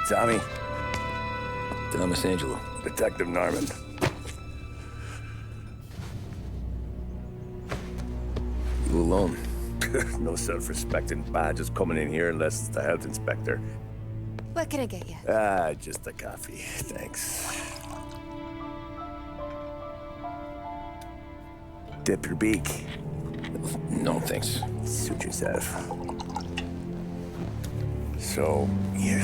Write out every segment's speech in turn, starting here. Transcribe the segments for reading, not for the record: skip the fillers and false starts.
Tommy. Thomas Angelo. Detective Norman. You alone? No self-respecting badges coming in here unless it's the health inspector. What can I get you? Just a coffee. Thanks. Dip your beak. No, thanks. Suit yourself. So, you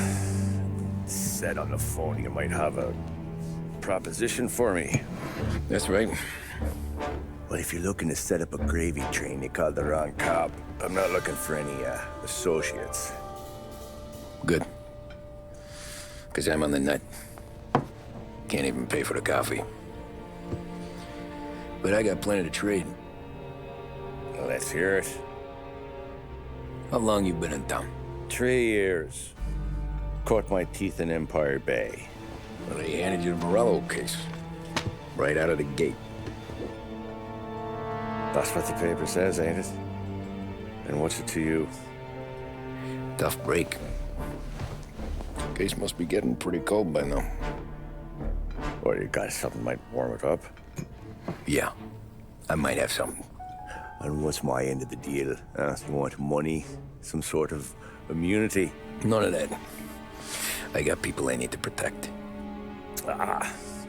said on the phone you might have a proposition for me. That's right. Well, if you're looking to set up a gravy train, you called the wrong cop. I'm not looking for any, associates. Good. Because I'm on the nut. Can't even pay for the coffee. But I got plenty to trade. Well, let's hear it. How long you been in town? 3 years. Caught my teeth in Empire Bay. Well, they handed you the Morello case. Right out of the gate. That's what the paper says, ain't it? And what's it to you? Tough break. Case must be getting pretty cold by now. Or you got something might warm it up? Yeah, I might have something. And what's my end of the deal? You want money? Some sort of immunity? None of that. I got people I need to protect.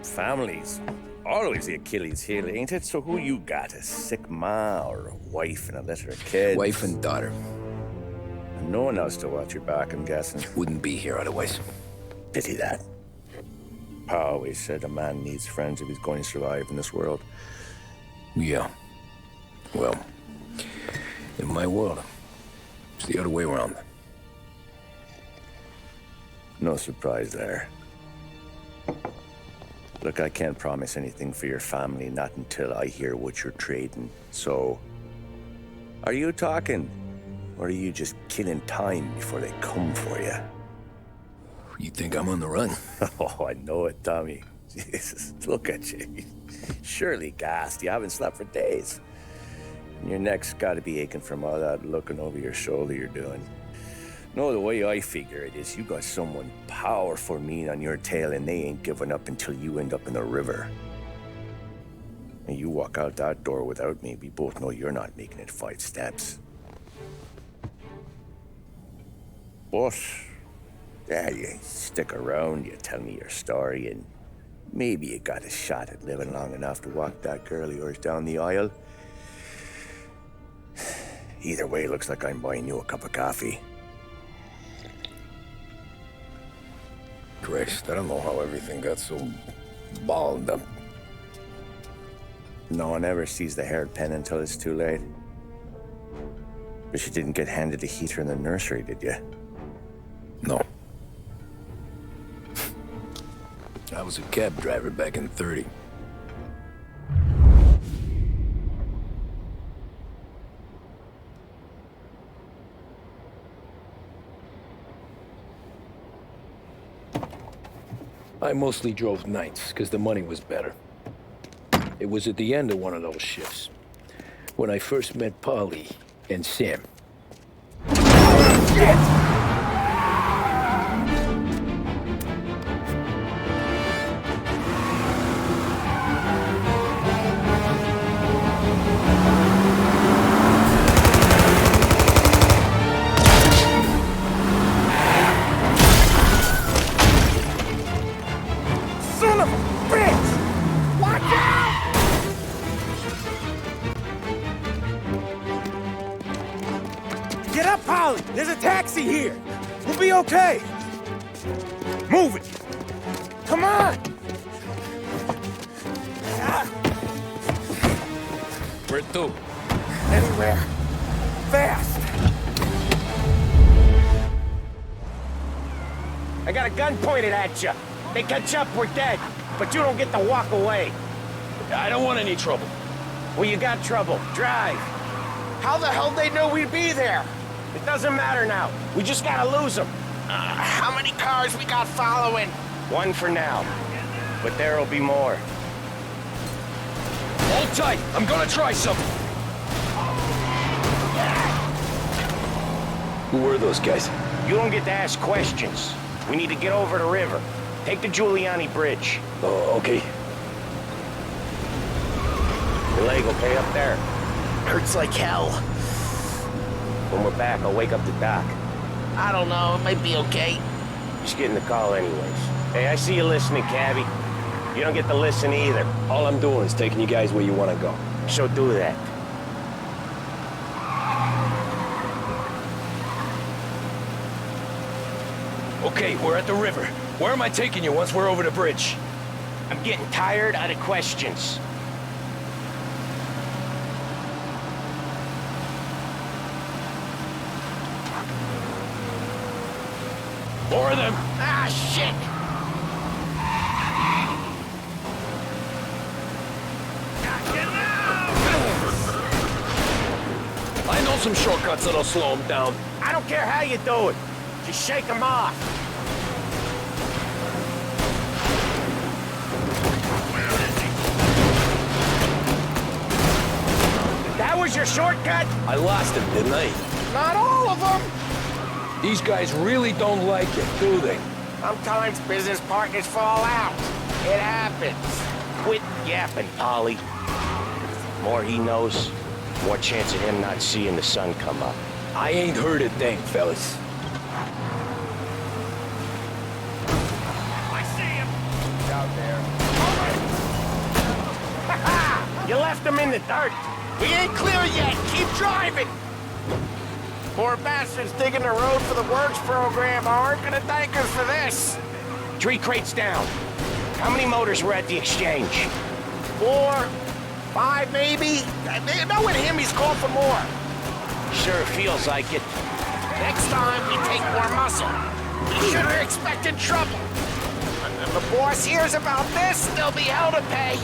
Families. Always the Achilles heel, ain't it? So who you got? A sick ma or a wife and a litter of kids? Wife and daughter. And no one else to watch your back, I'm guessing. Wouldn't be here otherwise. Pity that. Pa always said a man needs friends if he's going to survive in this world. Yeah. Well, in my world, it's the other way around. No surprise there. Look, I can't promise anything for your family, not until I hear what you're trading. So, are you talking? Or are you just killing time before they come for you? You think I'm on the run? Oh, I know it, Tommy. Jesus, look at you. Surely gassed. You haven't slept for days. And your neck's got to be aching from all that looking over your shoulder you're doing. No, the way I figure it is you got someone powerful mean on your tail and they ain't giving up until you end up in the river. And you walk out that door without me, we both know you're not making it 5 steps. But, yeah, you stick around, you tell me your story, and maybe you got a shot at living long enough to walk that girl of yours down the aisle. Either way, looks like I'm buying you a cup of coffee. Christ, I don't know how everything got so balled up. No one ever sees the hairpin until it's too late. But you didn't get handed a heater in the nursery, did you? No. I was a cab driver back in '30. I mostly drove nights, because the money was better. It was at the end of one of those shifts, when I first met Polly and Sam. Shit! Son of a bitch! Watch out! Get up, Polly! There's a taxi here! We'll be okay! Move it! Come on! Where to? Anywhere. Fast! I got a gun pointed at you. They catch up, we're dead. But you don't get to walk away. I don't want any trouble. Well, you got trouble. Drive. How the hell they know we'd be there? It doesn't matter now. We just gotta lose them. How many cars we got following? One for now. But there'll be more. Hold tight. I'm gonna try something. Who were those guys? You don't get to ask questions. We need to get over the river. Take the Giuliani Bridge. Oh, okay. Your leg okay up there? Hurts like hell. When we're back, I'll wake up the doc. I don't know, it might be okay. Just getting the call anyways. Hey, I see you listening, Cabby. You don't get to listen either. All I'm doing is taking you guys where you want to go. So do that. Okay, we're at the river. Where am I taking you once we're over the bridge? I'm getting tired of the questions. More of them. Ah, shit! I know some shortcuts that'll slow them down. I don't care how you do it. Just shake them off. That was your shortcut? I lost him, didn't I? Not all of them. These guys really don't like it, do they? Sometimes business partners fall out. It happens. Quit yapping, Polly. More he knows, more chance of him not seeing the sun come up. I ain't heard a thing, fellas. I see him. He's out there. Ha-ha! You left him in the dirt. We ain't clear yet! Keep driving! Poor bastards digging the road for the works program aren't gonna thank us for this. 3 crates down. How many motors were at the exchange? 4, 5 maybe? Knowing him, he's called for more. Sure feels like it. Next time, we take more muscle. We should have expected trouble. If the boss hears about this, there'll be hell to pay.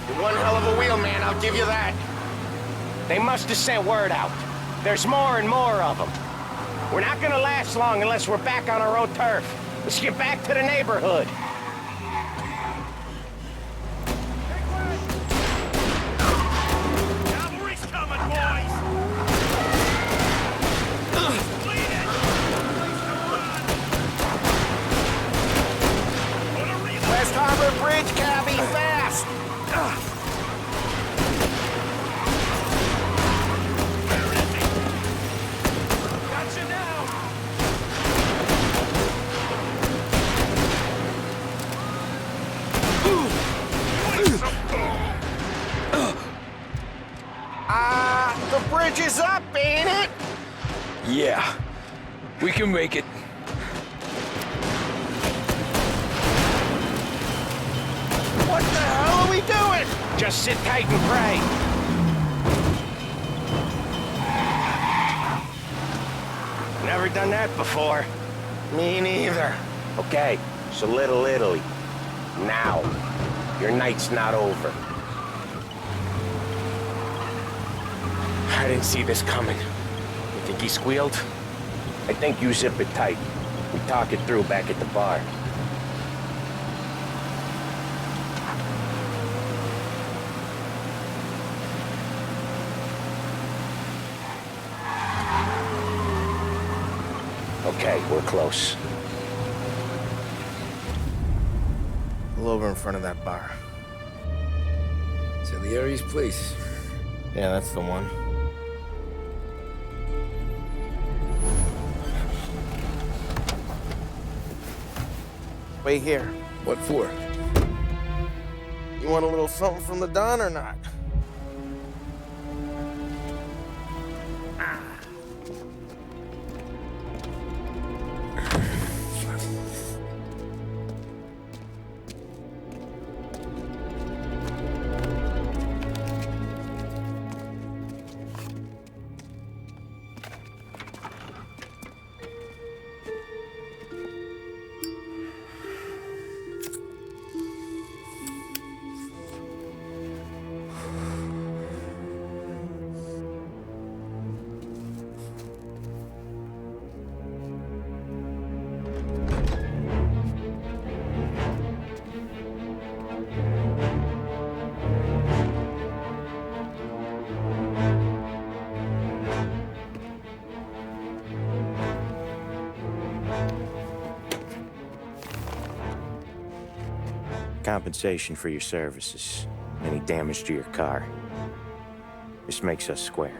You're one hell of a wheelman, I'll give you that. They must have sent word out. There's more and more of them. We're not gonna last long unless we're back on our own turf. Let's get back to the neighborhood. Cavalry's coming, boys! Lead it! West Harbor Bridge, Cabby, fast! Gotcha now! The bridge is up, ain't it? Yeah, we can make it. What the hell are we doing? Just sit tight and pray. Never done that before. Me neither. Okay, so Little Italy. Now. Your night's not over. I didn't see this coming. You think he squealed? I think you zip it tight. We talk it through back at the bar. Okay, we're close. Pull over in front of that bar. Salieri's place. Yeah, that's the one. Wait here. What for? You want a little something from the Don or not? compensation for your services. Any damage to your car. This makes us square.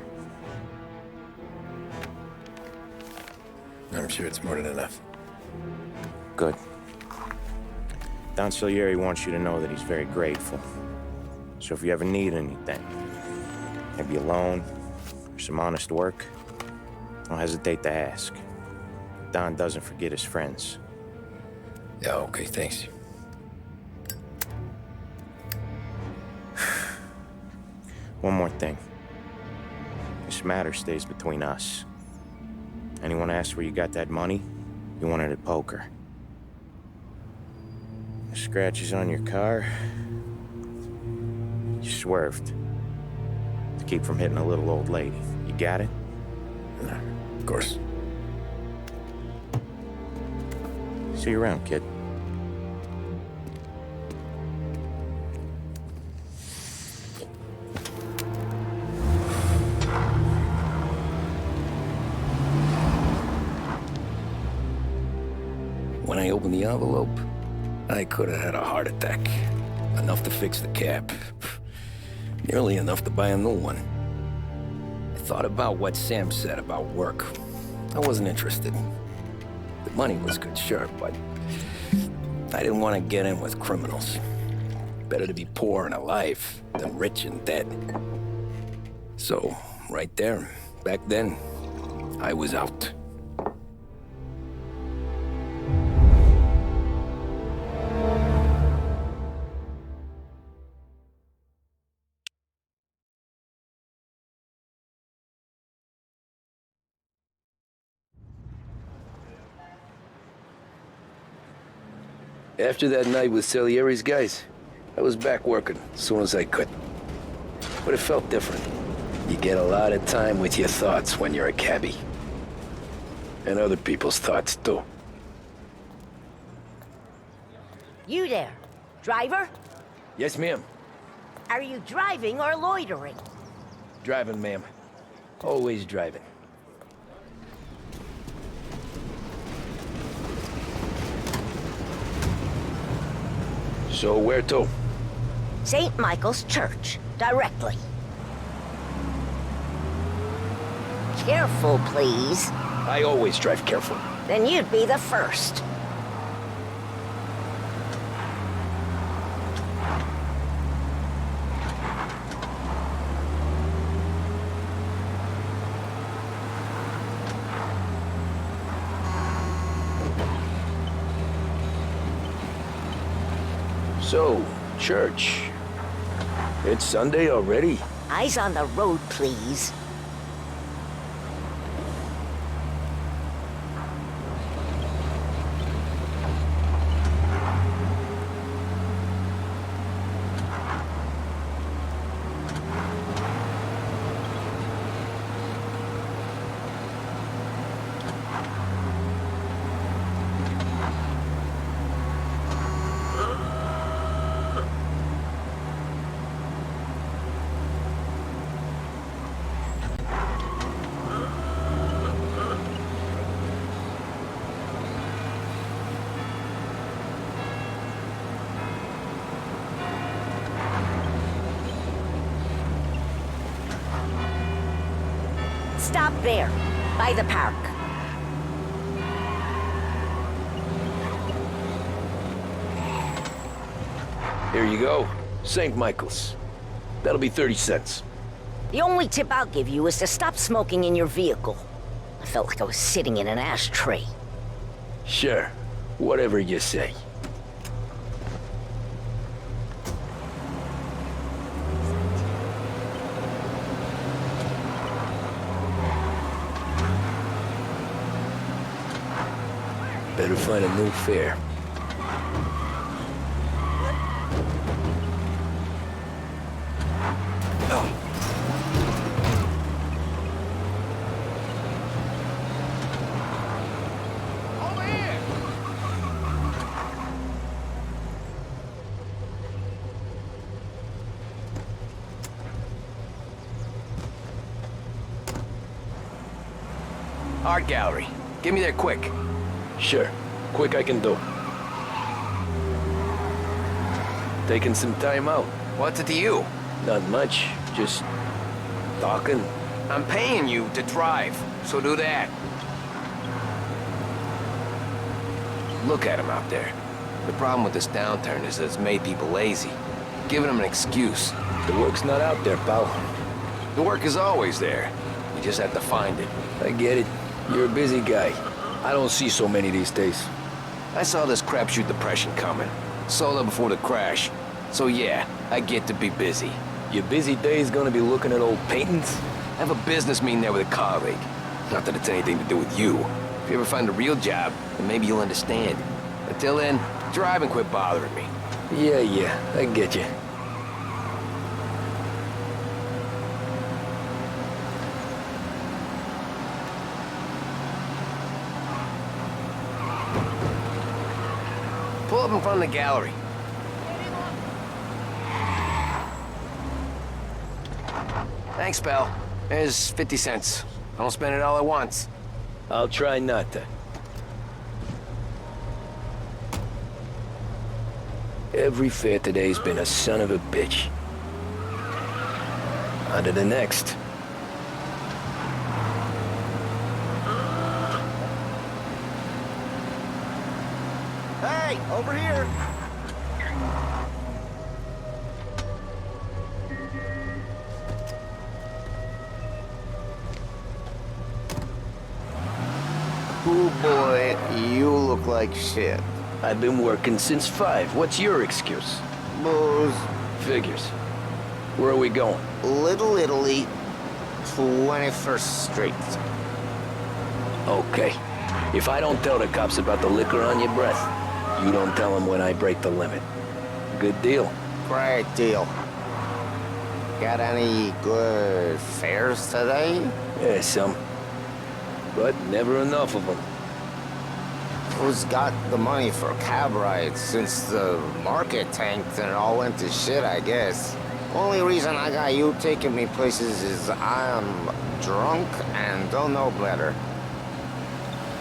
I'm sure it's more than enough. Good. Don Salieri wants you to know that he's very grateful. So if you ever need anything, maybe a loan or some honest work, don't hesitate to ask. Don doesn't forget his friends. Yeah, okay, thanks. One more thing. This matter stays between us. Anyone asks where you got that money, you won it at poker. The scratches on your car, you swerved to keep from hitting a little old lady. You got it? Of course. See you around, kid. When I opened the envelope, I could have had a heart attack. Enough to fix the cap. Nearly enough to buy a new one. I thought about what Sam said about work. I wasn't interested. The money was good, sure, but I didn't want to get in with criminals. Better to be poor and alive than rich and dead. So, right there, back then, I was out. After that night with Salieri's guys, I was back working as soon as I could. But it felt different. You get a lot of time with your thoughts when you're a cabbie. And other people's thoughts, too. You there, driver? Yes, ma'am. Are you driving or loitering? Driving, ma'am. Always driving. So where to? St. Michael's Church, directly. Careful, please. I always drive careful. Then you'd be the first. So, church. It's Sunday already? Eyes on the road, please. Stop there, by the park. Here you go. St. Michael's. That'll be 30 cents. The only tip I'll give you is to stop smoking in your vehicle. I felt like I was sitting in an ashtray. Sure. Whatever you say. Better find a new fare. Over here! Art gallery. Get me there quick. Sure. Quick I can do. taking some time out. What's it to you? Not much, just talking. I'm paying you to drive, so do that. Look at him out there. The problem with this downturn is that it's made people lazy, giving them an excuse. The work's not out there, pal. The work is always there. You just have to find it. I get it. You're a busy guy. I don't see so many these days. I saw this crapshoot depression coming. Sold it before the crash. So yeah, I get to be busy. Your busy day's gonna be looking at old paintings? I have a business meeting there with a colleague. Not that it's anything to do with you. If you ever find a real job, then maybe you'll understand. Until then, drive and quit bothering me. Yeah, I get you. Pull up in front of the gallery. Thanks, pal. There's 50 cents. I don't spend it all at once. I'll try not to. Every fare today's been a son of a bitch. On to the next. Hey, over here! Oh boy, you look like shit. I've been working since 5. What's your excuse? Booze. Figures. Where are we going? Little Italy, 21st Street. Okay. If I don't tell the cops about the liquor on your breath, you don't tell them when I break the limit. Good deal. Great deal. Got any good fares today? Yeah, some. But never enough of them. Who's got the money for cab rides since the market tanked and it all went to shit, I guess? Only reason I got you taking me places is I'm drunk and don't know better.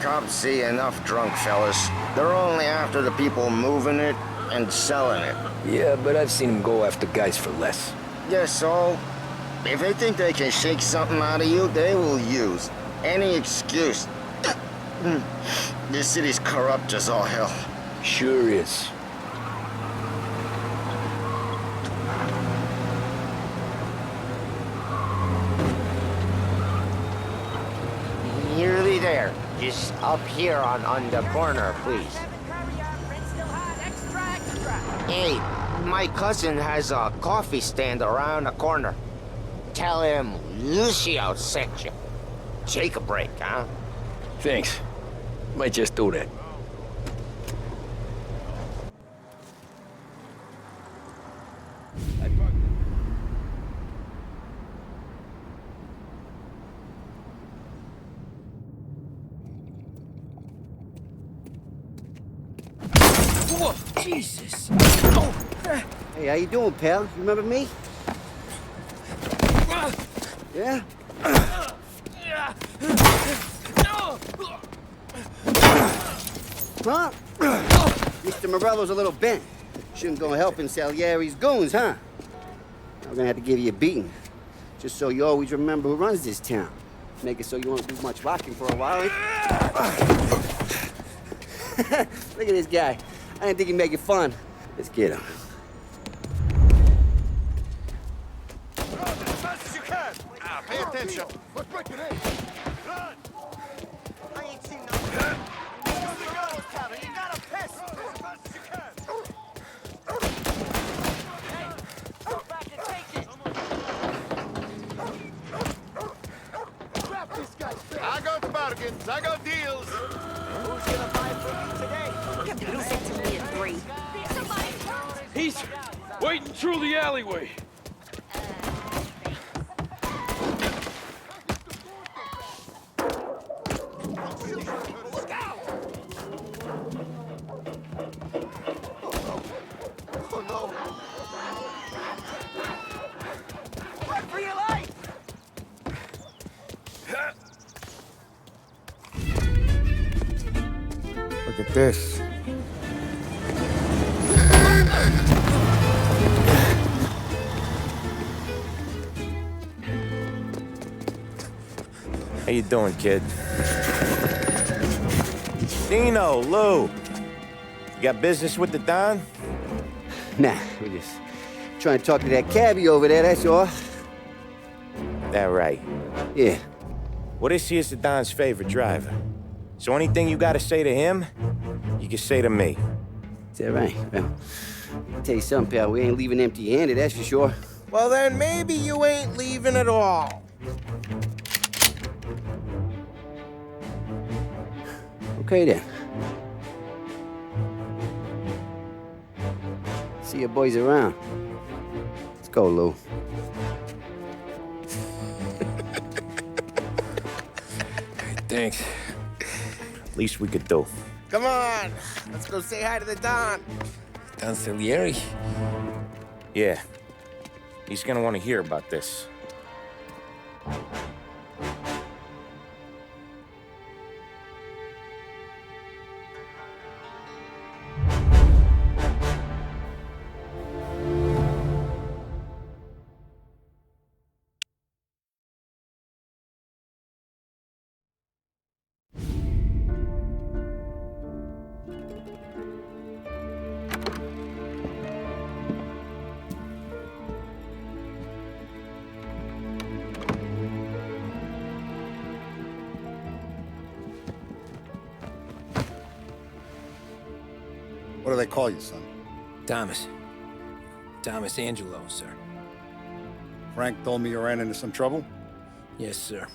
Cops see enough drunk fellas. They're only after the people moving it and selling it. Yeah, but I've seen them go after guys for less. Yes, so if they think they can shake something out of you, they will use any excuse. This city's corrupt as all hell. Sure is. Nearly there. Just up here on the corner, please. Hey, my cousin has a coffee stand around the corner. Tell him Lucio sent you. Take a break, huh? Thanks. Might just do that. Whoa, Jesus! Hey, how you doing, pal? You remember me? Yeah? Huh? Mr. Morello's a little bent. Shouldn't go helping Salieri's goons, huh? I'm gonna have to give you a beating. Just so you always remember who runs this town. Make it so you won't do much rocking for a while. Look at this guy. I didn't think he'd make it fun. Let's get him. As fast as you can! Pay attention! Let's break it in! Run! I ain't seen no... You got a piss! As fast as you can! Hey! Go back and take it! Grab this guy! I got bargains, I got deals! Who's gonna buy from me today? You said to me at 3. He's waiting through the alleyway. Look out! Oh no! Run for your life! Look at this. How you doing, kid? Dino, Lou. You got business with the Don? Nah, we're just trying to talk to that cabbie over there, that's all. That right. Yeah. Well, this here's the Don's favorite driver. So anything you gotta say to him, you can say to me. Is that right? Well, I'll tell you something, pal. We ain't leaving empty-handed, that's for sure. Well, then maybe you ain't leaving at all. Okay, then. See your boys around. Let's go, Lou. Thanks. Least we could do. Come on, let's go say hi to the Don. Don Salieri? Yeah. He's gonna want to hear about this. What do they call you, son? Thomas. Thomas Angelo, sir. Frank told me you ran into some trouble? Yes, sir.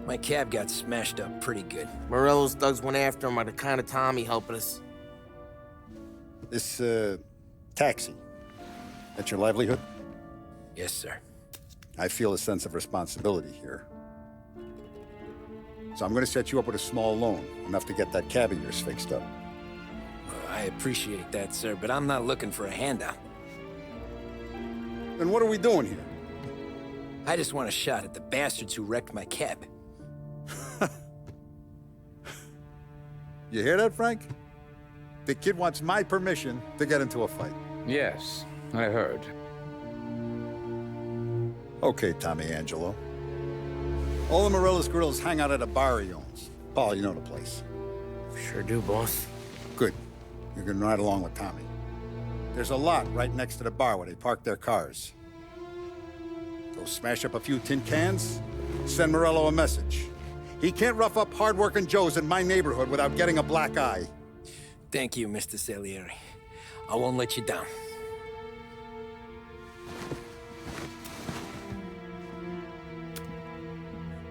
My cab got smashed up pretty good. Morello's thugs went after him by the kind of Tommy helping us. This, taxi. That's your livelihood? Yes, sir. I feel a sense of responsibility here. So I'm gonna set you up with a small loan, enough to get that cab of yours fixed up. I appreciate that, sir, but I'm not looking for a handout. Then what are we doing here? I just want a shot at the bastards who wrecked my cab. You hear that, Frank? The kid wants my permission to get into a fight. Yes, I heard. Okay, Tommy Angelo. All the Morello's grills hang out at a bar he owns. Paul, you know the place. Sure do, boss. Good. You can ride along with Tommy. There's a lot right next to the bar where they park their cars. Go smash up a few tin cans, send Morello a message. He can't rough up hard-working Joes in my neighborhood without getting a black eye. Thank you, Mr. Salieri. I won't let you down.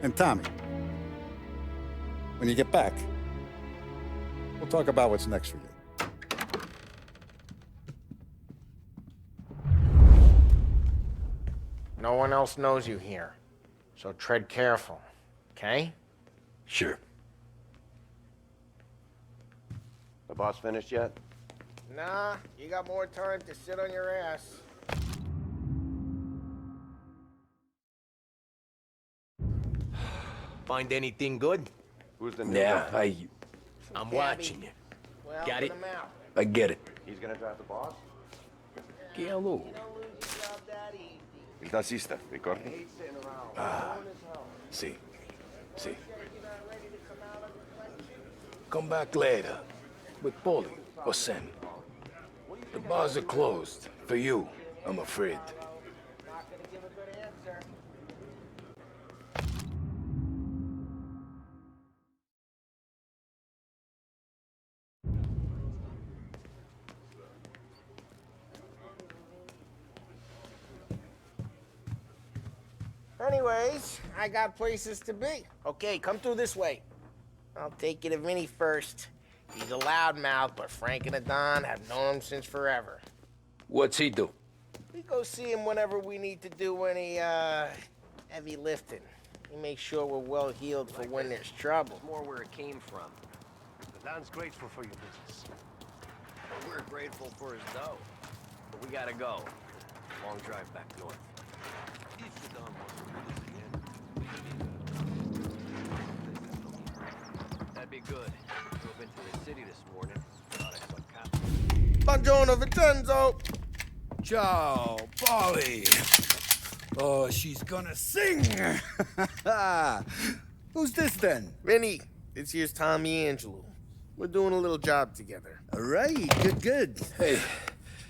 And Tommy, when you get back, we'll talk about what's next for you. No one else knows you here, so tread careful, okay? Sure. The boss finished yet? Nah, you got more time to sit on your ass. Find anything good? Who's the new Yeah, guy? I'm watching you. Well, Got it? get him out. I get it. He's gonna drive the boss? Hello. Il tassista, ricordi? See. Come back later. With Polly or Sam. The bars are closed. For you, I'm afraid. Anyways, I got places to be. Okay, come through this way. I'll take you to Vinny first. He's a loudmouth, but Frank and the Don have known him since forever. What's he do? We go see him whenever we need to do any, heavy lifting. He makes sure we're well healed for when there's trouble. More where it came from. The Don's grateful for your business. We're grateful for his dough. But we gotta go. Long drive back north. If the Don wants to do this again, that'd be good. Drove into the city this morning. Thought I saw cops. Buongiorno, Vincenzo! Ciao, Polly. Oh, she's gonna sing. Who's this then? Vinny, this here's Tommy Angelo. We're doing a little job together. All right, good. Hey,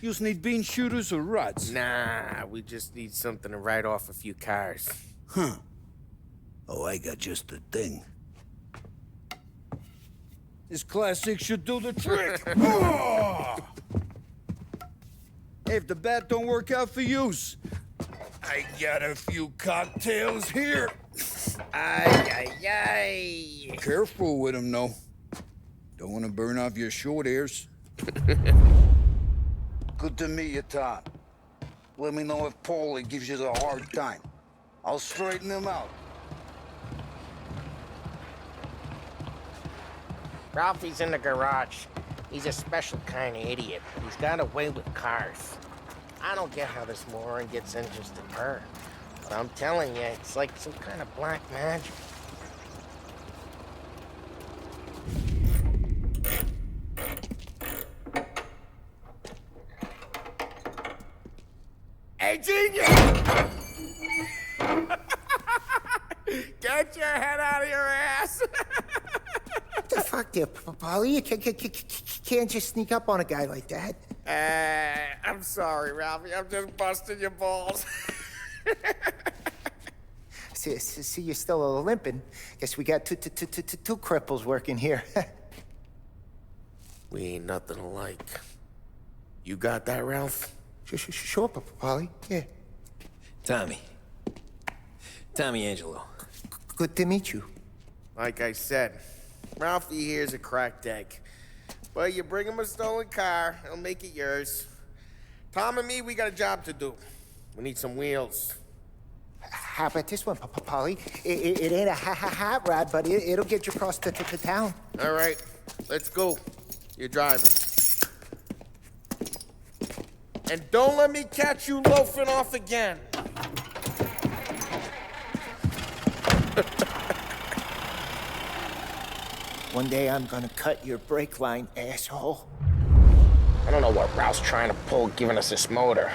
you need bean shooters or rods? Nah, we just need something to write off a few cars. Huh. Oh, I got just the thing. This classic should do the trick. Oh! Hey, if the bat don't work out for yous, I got a few cocktails here. Ay. Careful with them, though. Don't want to burn off your short hairs. Good to meet you, Tom. Let me know if Paulie gives you the hard time. I'll straighten him out. Ralphie's in the garage. He's a special kind of idiot. He's got a way with cars. I don't get how this moron gets engines to turn. But I'm telling you, it's like some kind of black magic. Hey, genius! Get your head out of your ass! What the fuck there, Paulie? You can't just sneak up on a guy like that. I'm sorry, Ralphie. I'm just busting your balls. See, you're still limping. Guess we got two cripples working here. We ain't nothing alike. You got that, Ralph? Sure, Paulie. Yeah. Tommy Angelo. Good to meet you. Like I said, Ralphie here's a cracked egg. But you bring him a stolen car, he'll make it yours. Tom and me, we got a job to do. We need some wheels. How about this one, Paulie? It ain't a hot rod, but it'll get you across to town. All right, let's go. You're driving. And don't let me catch you loafing off again. One day I'm gonna cut your brake line, asshole. I don't know what Ralph's trying to pull giving us this motor.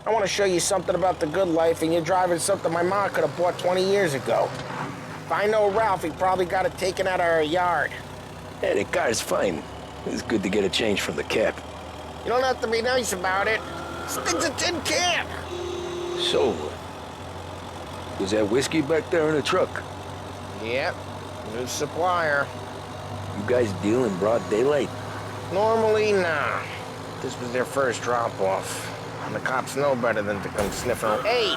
I want to show you something about the good life, and you're driving something my mom could have bought 20 years ago. If I know Ralph, he probably got it taken out of our yard. Hey, the car's fine. It's good to get a change from the cap. You don't have to be nice about it. Stick's a tin can. So, was that whiskey back there in the truck? Yep, new supplier. You guys deal in broad daylight? Normally, nah. This was their first drop-off. And the cops know better than to come sniffing around. Hey,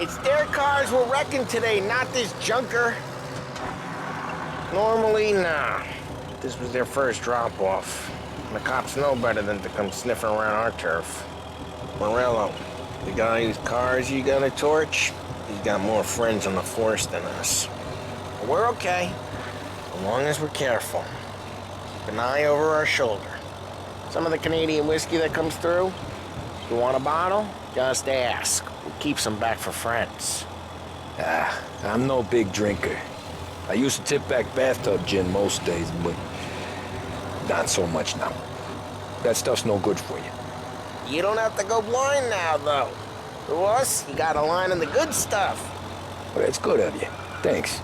it's their cars we're wrecking today, not this junker. Normally, nah. This was their first drop-off. And the cops know better than to come sniffing around our turf. Morello, the guy whose cars you got a torch, he's got more friends on the force than us. But we're okay, as long as we're careful. Keep an eye over our shoulder. Some of the Canadian whiskey that comes through, you want a bottle? Just ask. We'll keep some back for friends. I'm no big drinker. I used to tip back bathtub gin most days, but not so much now. That stuff's no good for you. You don't have to go blind now, though. To us, you got a line in the good stuff. Well, that's good of you. Thanks.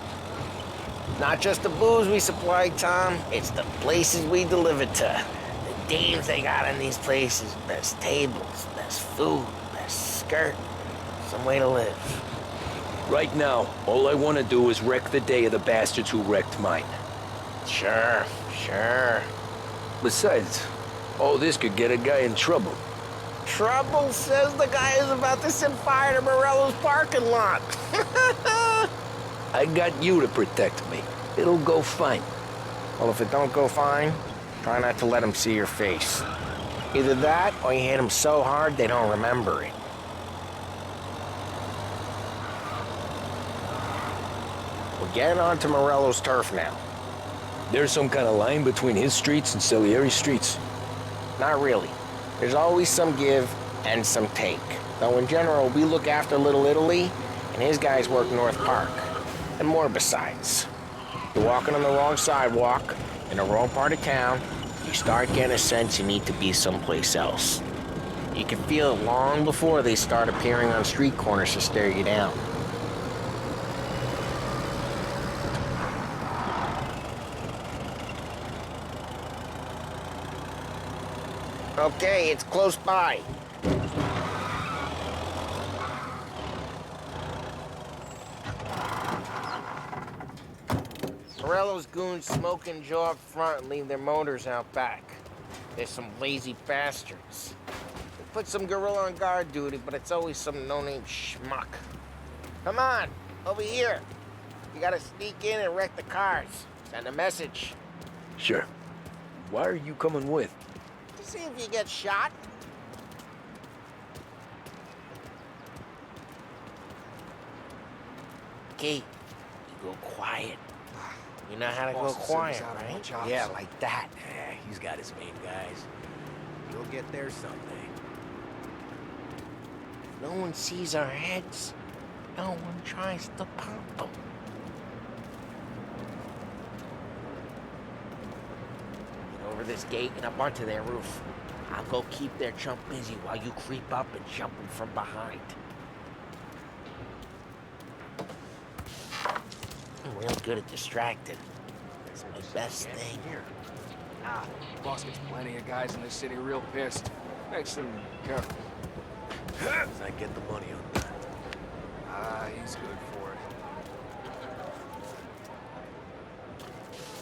Not just the booze we supply, Tom. It's the places we deliver to. The dames they got in these places. Best tables, best food, best skirt. Some way to live. Right now, all I want to do is wreck the day of the bastards who wrecked mine. Sure. Besides, all this could get a guy in trouble. Trouble says the guy is about to set fire to Morello's parking lot. I got you to protect me. It'll go fine. Well, if it don't go fine, try not to let them see your face. Either that, or you hit them so hard they don't remember it. We're getting onto Morello's turf now. There's some kind of line between his streets and Salieri's streets? Not really. There's always some give and some take. Though in general, we look after Little Italy, and his guys work North Park. And more besides. You're walking on the wrong sidewalk, in the wrong part of town, you start getting a sense you need to be someplace else. You can feel it long before they start appearing on street corners to stare you down. Okay, it's close by. Morello's goons smoke and jaw up front and leave their motors out back. They're some lazy bastards. They put some gorilla on guard duty, but it's always some no-name schmuck. Come on, over here. You gotta sneak in and wreck the cars. Send a message. Sure. Why are you coming with? To see if you get shot. Okay, you go quiet. You know how to go quiet, right? Yeah, like that. Yeah, he's got his main guys. You'll get there someday. No one sees our heads. No one tries to pop them. Get over this gate and up onto their roof. I'll go keep their chump busy while you creep up and jump him from behind. I'm real good at distracting. It's my best thing. Here. Boss gets plenty of guys in this city real pissed. Makes them careful. As I get the money on that. He's good for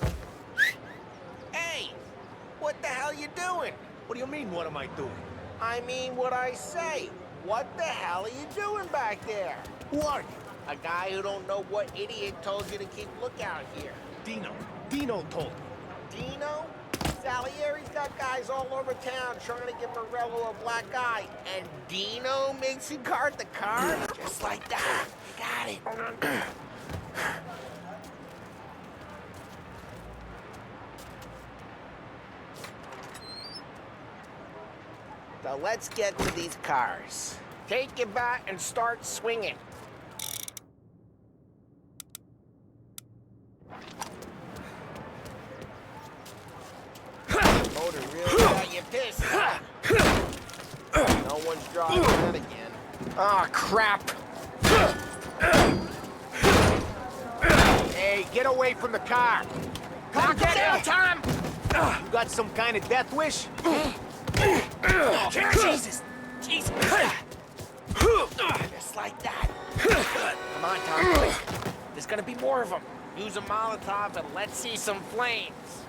it. Hey! What the hell you doing? What do you mean, what am I doing? I mean what I say. What the hell are you doing back there? Who are you? A guy who don't know what idiot told you to keep lookout here. Dino. Dino told me. Dino? Salieri's got guys all over town trying to give Morello a black eye. And Dino makes him guard the car? Just like that. You got it. So let's get to these cars. Take your bat and start swinging. Motor really got you pissed, huh? No one's driving that again. Oh, crap. Hey, get away from the car. Knock it down, Tom! You got some kind of death wish? Oh, Jesus! Jesus! Just like that. Come on, Tom, quick. There's gonna be more of them. Use a Molotov and let's see some flames.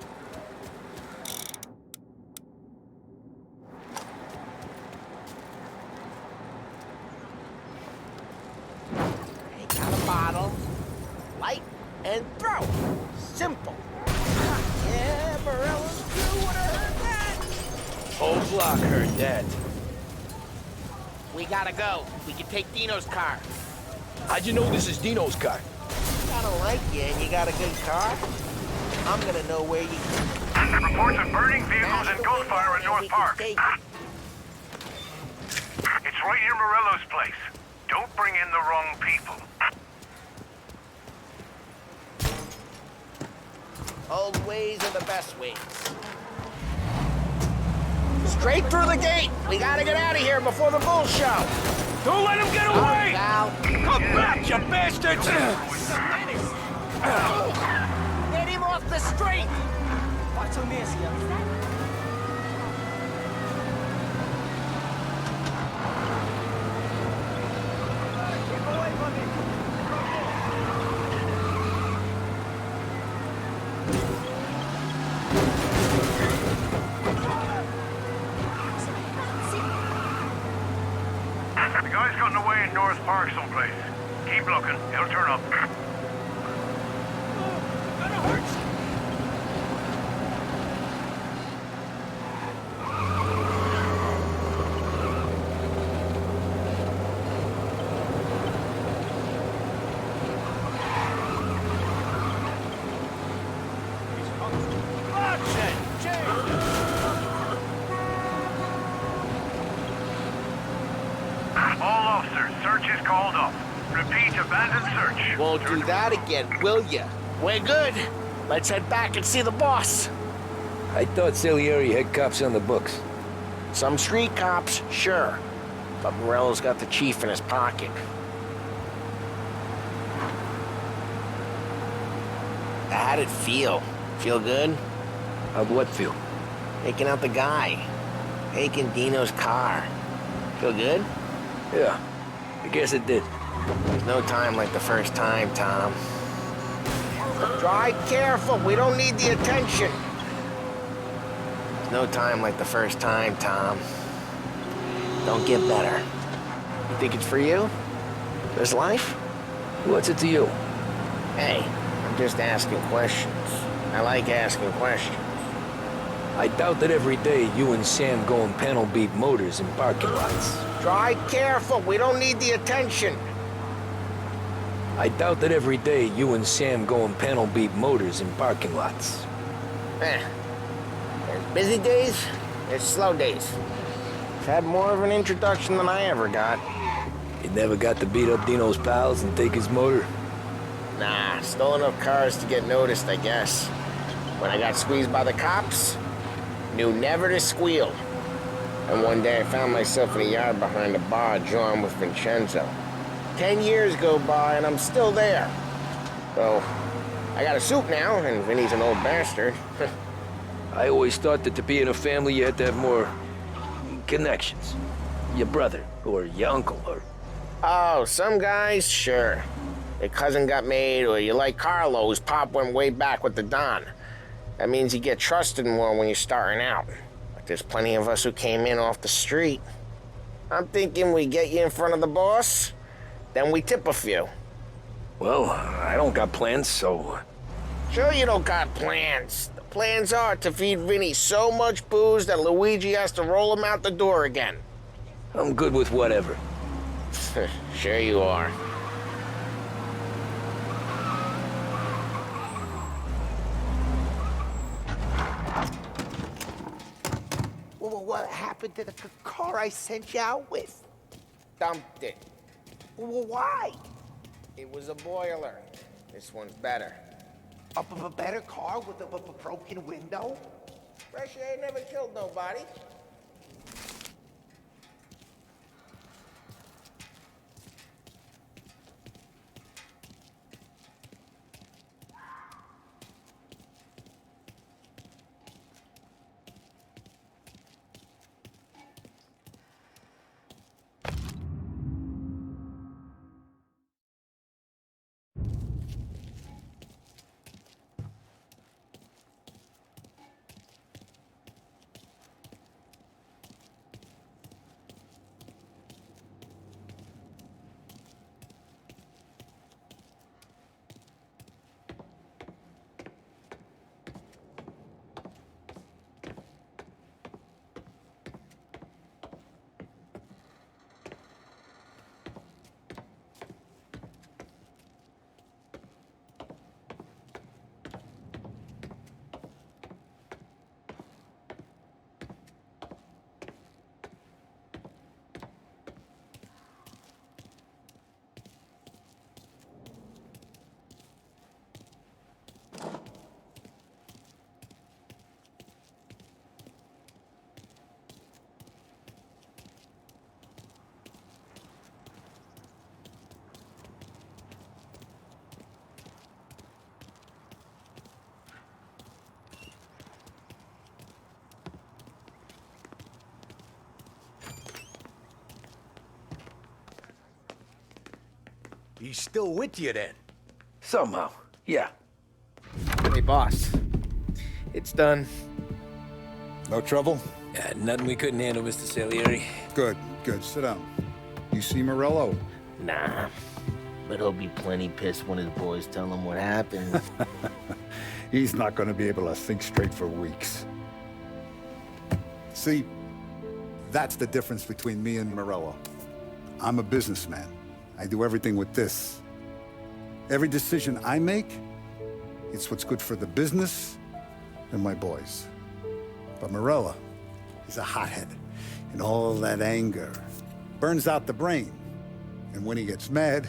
Take out a bottle, light, and throw. Simple. Yeah, Morello's crew would have heard that. Whole block heard that. We gotta go. We can take Dino's car. How'd you know this is Dino's car? I don't like you and you got a good car. I'm gonna know where you... Reports of burning vehicles and gunfire in North Park. It's right near Morello's place. Don't bring in the wrong people. Old ways are the best ways. Straight through the gate. We gotta get out of here before the bull show. Don't let him get away! Come back, you bastards! Get him off the street! What's on this, The guy's gotten away in North Park someplace. Keep looking. He'll turn up. All officers, search is called off. Repeat, abandoned search. Won't do that again, will ya? We're good. Let's head back and see the boss. I thought Salieri had cops on the books. Some street cops, sure. But Morello's got the chief in his pocket. How'd it feel? Feel good? How'd what feel? Taking out the guy. taking Dino's car. Feel good? Yeah, I guess it did. There's no time like the first time, Tom. Drive careful, we don't need the attention. There's no time like the first time, Tom. Don't get better. You think it's for you? This life? What's it to you? Hey, I'm just asking questions. I like asking questions. I doubt that every day you and Sam go and panel beat motors in parking lots. Drive careful, we don't need the attention. I doubt that every day you and Sam go and panel beat motors in parking lots. There's busy days, there's slow days. I've had more of an introduction than I ever got. You never got to beat up Dino's pals and take his motor? Nah, stole enough cars to get noticed, I guess. When I got squeezed by the cops, knew never to squeal. And one day I found myself in a yard behind a bar drawn with Vincenzo. 10 years go by and I'm still there. So, I got a suit now, and Vinny's an old bastard. I always thought that to be in a family you had to have more connections. Your brother, or your uncle, or... Oh, some guys, sure. Your cousin got made, or you like Carlos, Pop went way back with the Don. That means you get trusted more when you're starting out. But there's plenty of us who came in off the street. I'm thinking we get you in front of the boss, then we tip a few. Well, I don't got plans, so... Sure you don't got plans. The plans are to feed Vinny so much booze that Luigi has to roll him out the door again. I'm good with whatever. Sure you are. Well, what happened to the car I sent you out with? Dumped it. Well, why? It was a boiler. This one's better. A better car with a broken window? Fresh air never killed nobody. He's still with you then? Somehow, yeah. Hey, boss. It's done. No trouble? Yeah, nothing we couldn't handle, Mr. Salieri. Good, good. Sit down. You see Morello? Nah. But he'll be plenty pissed when his boys tell him what happened. He's not going to be able to think straight for weeks. See, that's the difference between me and Morello. I'm a businessman. I do everything with this. Every decision I make, it's what's good for the business and my boys. But Morello, he's a hothead. And all that anger burns out the brain. And when he gets mad,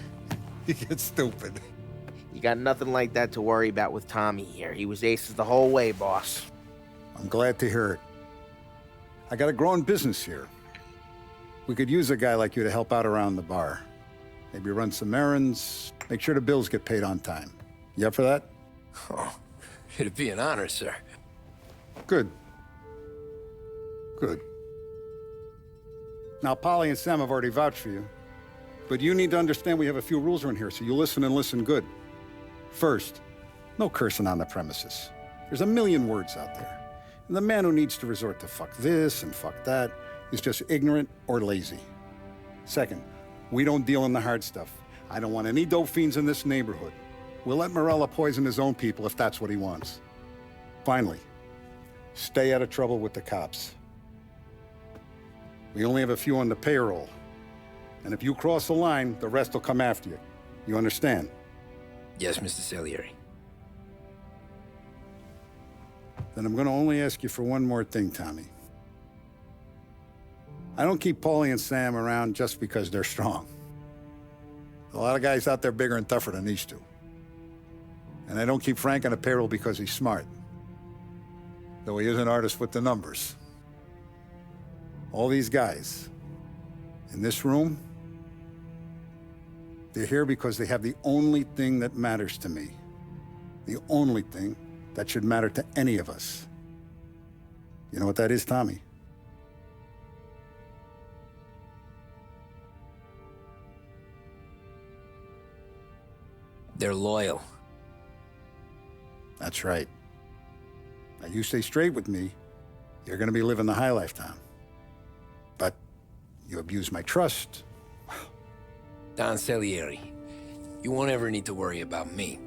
he gets stupid. You got nothing like that to worry about with Tommy here. He was aces the whole way, boss. I'm glad to hear it. I got a growing business here. We could use a guy like you to help out around the bar. Maybe run some errands, make sure the bills get paid on time. You up for that? Oh, it'd be an honor, sir. Good. Good. Now, Polly and Sam have already vouched for you. But you need to understand we have a few rules around here, so you listen and listen good. First, no cursing on the premises. There's a million words out there. And the man who needs to resort to fuck this and fuck that is just ignorant or lazy. Second, we don't deal in the hard stuff. I don't want any dope fiends in this neighborhood. We'll let Morella poison his own people if that's what he wants. Finally, stay out of trouble with the cops. We only have a few on the payroll. And if you cross the line, the rest will come after you. You understand? Yes, Mr. Salieri. Then I'm gonna only ask you for one more thing, Tommy. I don't keep Paulie and Sam around just because they're strong. A lot of guys out there bigger and tougher than these two. And I don't keep Frank on the payroll because he's smart. Though he is an artist with the numbers. All these guys in this room, they're here because they have the only thing that matters to me. The only thing that should matter to any of us. You know what that is, Tommy? They're loyal. That's right. Now, you stay straight with me, you're gonna be living the high life, Tom. But you abuse my trust. Don Salieri, you won't ever need to worry about me.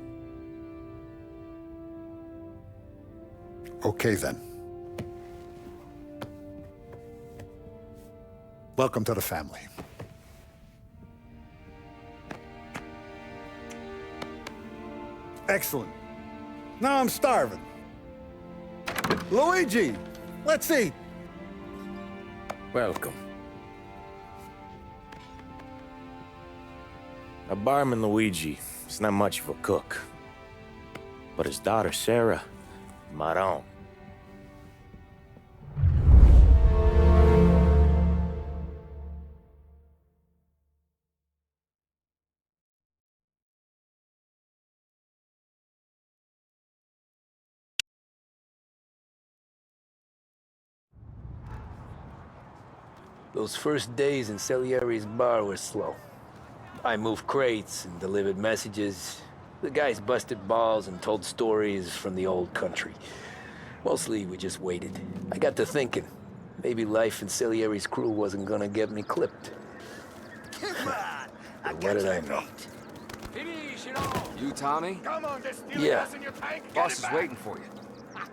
Okay, then. Welcome to the family. Excellent. Now I'm starving. Luigi, let's eat. Welcome. Now, barman Luigi is not much of a cook. But his daughter, Sarah, Maron. Those first days in Salieri's bar were slow. I moved crates and delivered messages. The guys busted balls and told stories from the old country. Mostly, we just waited. I got to thinking, maybe life in Salieri's crew wasn't gonna get me clipped. Come on! But what did I know? You, Tommy? Come on, there's still Yeah. gas in your tank. Get Boss it is back. waiting for you.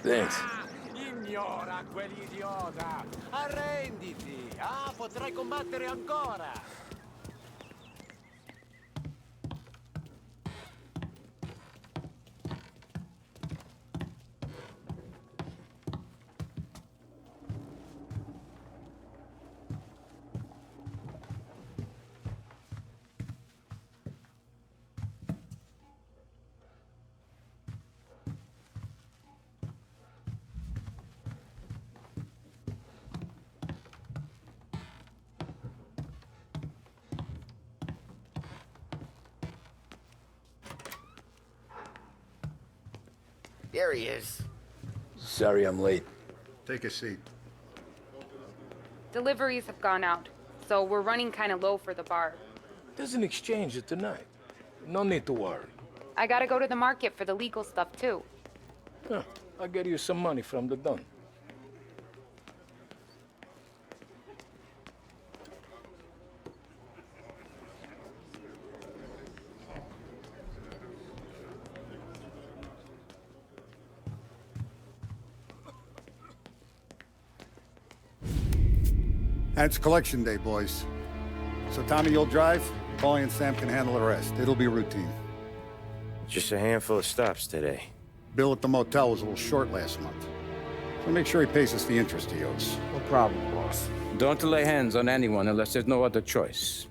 Thanks. Ignora quell'idiota. Arrenditi. Potrai combattere ancora. There he is. Sorry I'm late. Take a seat. Deliveries have gone out, so we're running kind of low for the bar. There's an exchange tonight. No need to worry. I gotta go to the market for the legal stuff, too. Huh, I'll get you some money from the Don. And it's collection day, boys. So Tommy, you'll drive. Paulie and Sam can handle the rest. It'll be routine. Just a handful of stops today. Bill at the motel was a little short last month. So make sure he pays us the interest he owes. No problem, boss. Don't lay hands on anyone unless there's no other choice.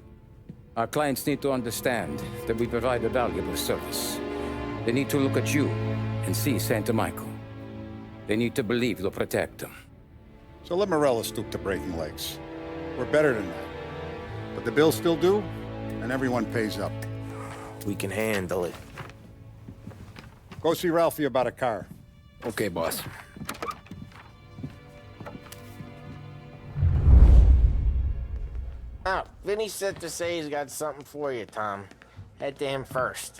Our clients need to understand that we provide a valuable service. They need to look at you and see Santa Michael. They need to believe you'll protect them. So let Morella stoop to breaking legs. We're better than that. But the bills still due, and everyone pays up. We can handle it. Go see Ralphie about a car. Okay, boss. Vinny said to say he's got something for you, Tom. Head to him first.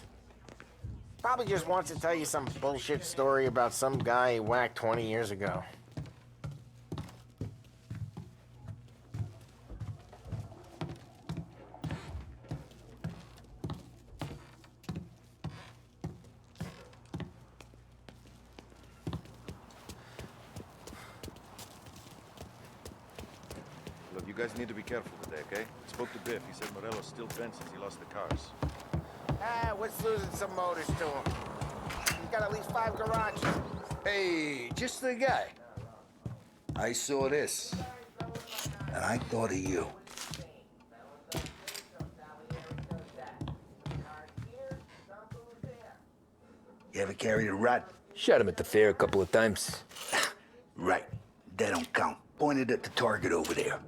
Probably just wants to tell you some bullshit story about some guy he whacked 20 years ago. Look, you guys need to be careful today, okay? Spoke to Biff. He said Morello's still bent since he lost the cars. What's losing some motors to him? He's got at least 5 garages. Hey, just the guy. I saw this, and I thought of you. You ever carried a rat? Shot him at the fair a couple of times. Right. That don't count. Pointed at the target over there.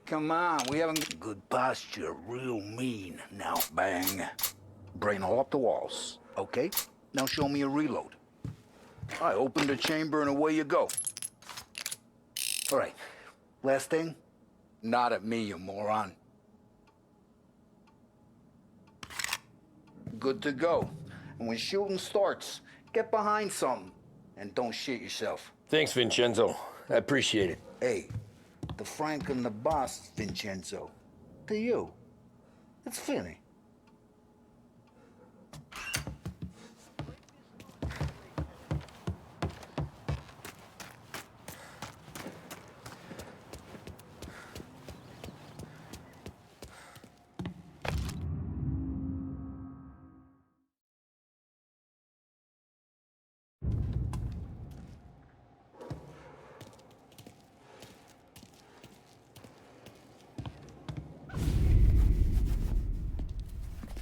Come on, we haven't good posture, real mean. Now, bang. Brain all up the walls, okay? Now show me a reload. I open the chamber and away you go. All right, last thing, nod at me, you moron. Good to go. And when shooting starts, get behind something and don't shit yourself. Thanks, Vincenzo. I appreciate it. Hey, the Frank and the boss, Vincenzo. To you. It's Vinny.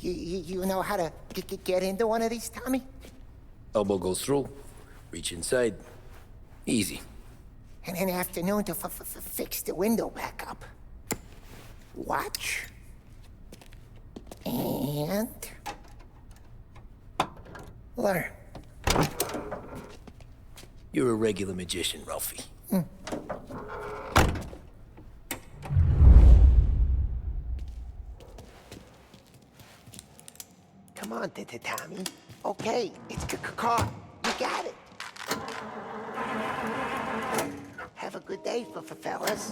You know how to get into one of these, Tommy? Elbow goes through, reach inside. Easy. And an afternoon to fix the window back up. Watch. And... learn. You're a regular magician, Ralphie. Come on, Tommy. Okay, it's caught. You got it. Have a good day, fellas.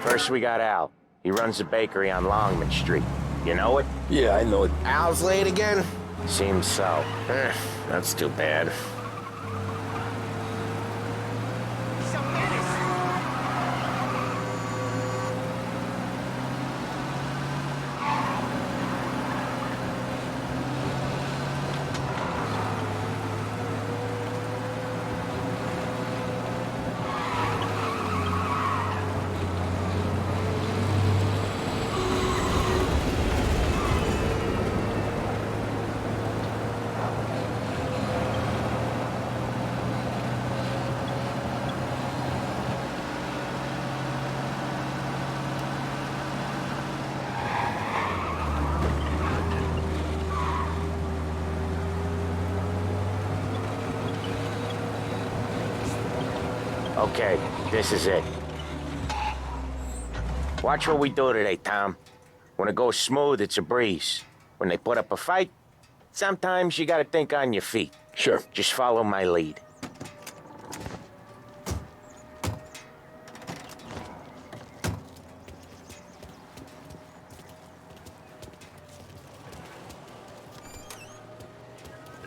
First, we got Al. He runs a bakery on Longman Street. You know it? Yeah, I know it. Al's late again? Seems so. That's too bad. Okay, this is it. Watch what we do today, Tom. When it goes smooth, it's a breeze. When they put up a fight, sometimes you gotta think on your feet. Sure. Just follow my lead.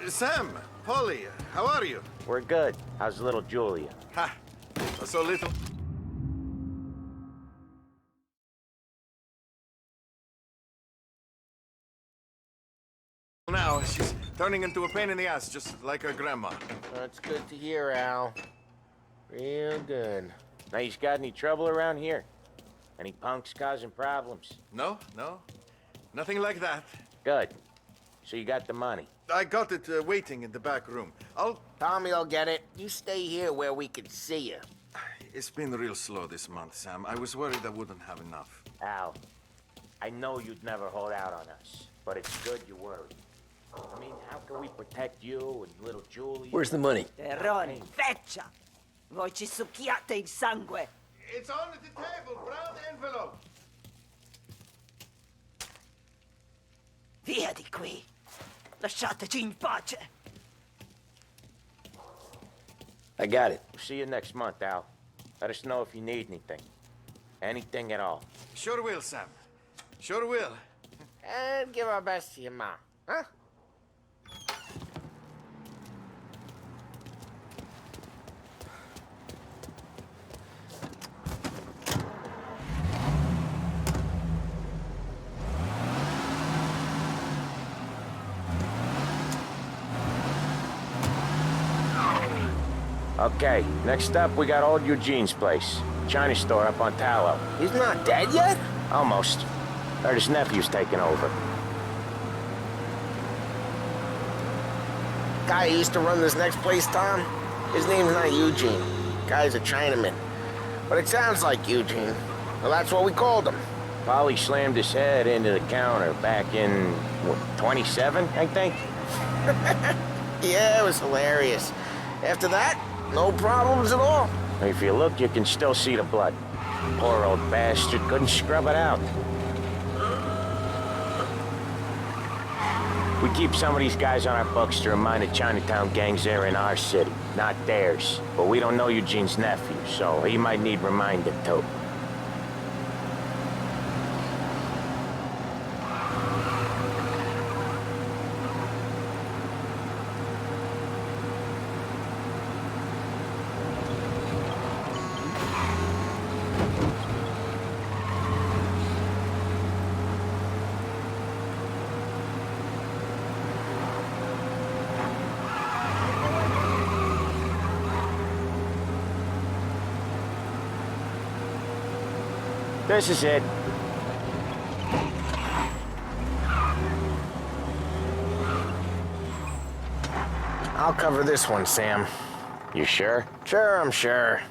Sam, Polly, how are you? We're good. How's little Julia? Ha! So little. Now she's turning into a pain in the ass, just like her grandma. That's good to hear, Al. Real good. Now, you got any trouble around here? Any punks causing problems? No, nothing like that. Good. So you got the money? I got it waiting in the back room. Tommy'll get it. You stay here where we can see you. It's been real slow this month, Sam. I was worried I wouldn't have enough. Al, I know you'd never hold out on us, but it's good you worried. I mean, how can we protect you and little Julie? Where's the money? Terroni, feccia! Voi ci succhiate il sangue! It's on the table, brown envelope. Via di qui! Lasciateci in pace! I got it. See you next month, Al. Let us know if you need anything. Anything at all. Sure will, Sam. Sure will. And give our best to your mom, huh? Okay, next up we got old Eugene's place. China store up on Tallow. He's not dead yet? Almost. Heard his nephew's taking over. Guy who used to run this next place, Tom? His name's not Eugene. Guy's a Chinaman. But it sounds like Eugene. Well, that's what we called him. Polly slammed his head into the counter back in, what, 27, I think? Yeah, it was hilarious. After that, no problems at all. If you look, you can still see the blood. Poor old bastard couldn't scrub it out. We keep some of these guys on our books to remind the Chinatown gangs they're in our city, not theirs. But we don't know Eugene's nephew, so he might need reminded too. This is it. I'll cover this one, Sam. You sure? Sure, I'm sure.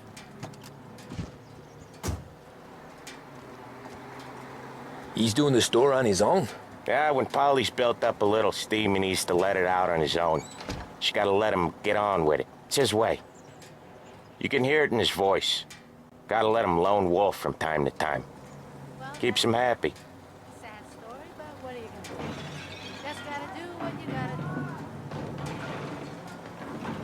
He's doing the store on his own? Yeah, when Polly's built up a little steam, he needs to let it out on his own. She gotta let him get on with it. It's his way. You can hear it in his voice. Gotta let him lone wolf from time to time. Keeps him happy. Sad story, but what are you gonna do? Just gotta do what you gotta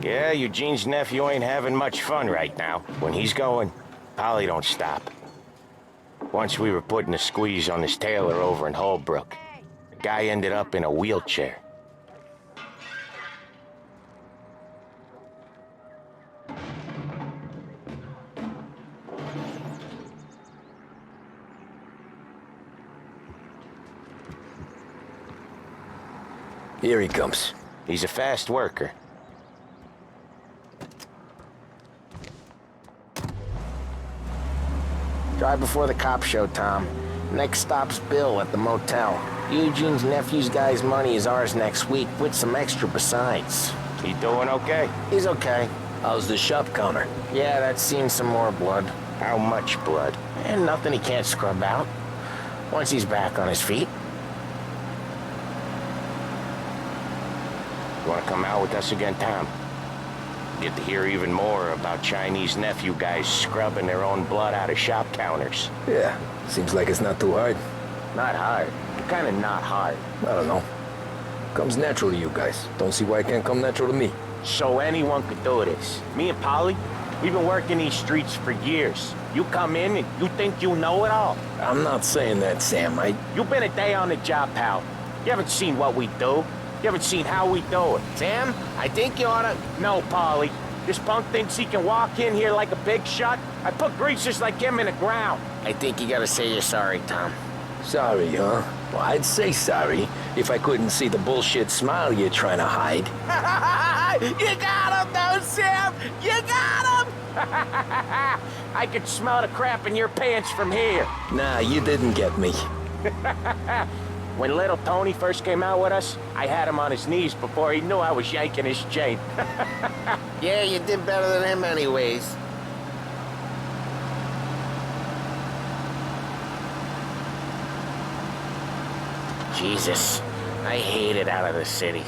do. Yeah, Eugene's nephew ain't having much fun right now. When he's going, Polly don't stop. Once we were putting a squeeze on this tailor over in Holbrook. The guy ended up in a wheelchair. Here he comes. He's a fast worker. Drive before the cops show, Tom. Next stop's Bill at the motel. Eugene's nephew's guy's money is ours next week, with some extra besides. He doing okay? He's okay. How's the shop counter? Yeah, that's seen some more blood. How much blood? And nothing he can't scrub out. Once he's back on his feet. You wanna come out with us again, Tom? Get to hear even more about Chinese nephew guys scrubbing their own blood out of shop counters. Yeah, seems like it's not too hard. Not hard. Kinda not hard. I don't know. Comes natural to you guys. Don't see why it can't come natural to me. So anyone could do this. Me and Polly, we've been working these streets for years. You come in and you think you know it all. I'm not saying that, Sam. You've been a day on the job, pal. You haven't seen what we do. You haven't seen how we do it. Sam, I think you oughta... No, Polly. This punk thinks he can walk in here like a big shot. I put greasers like him in the ground. I think you gotta say you're sorry, Tom. Sorry, huh? Well, I'd say sorry if I couldn't see the bullshit smile you're trying to hide. You got him, though, Sam! You got him! I could smell the crap in your pants from here. Nah, you didn't get me. When little Tony first came out with us, I had him on his knees before he knew I was yanking his chain. Yeah, you did better than him anyways. Jesus, I hate it out of the city.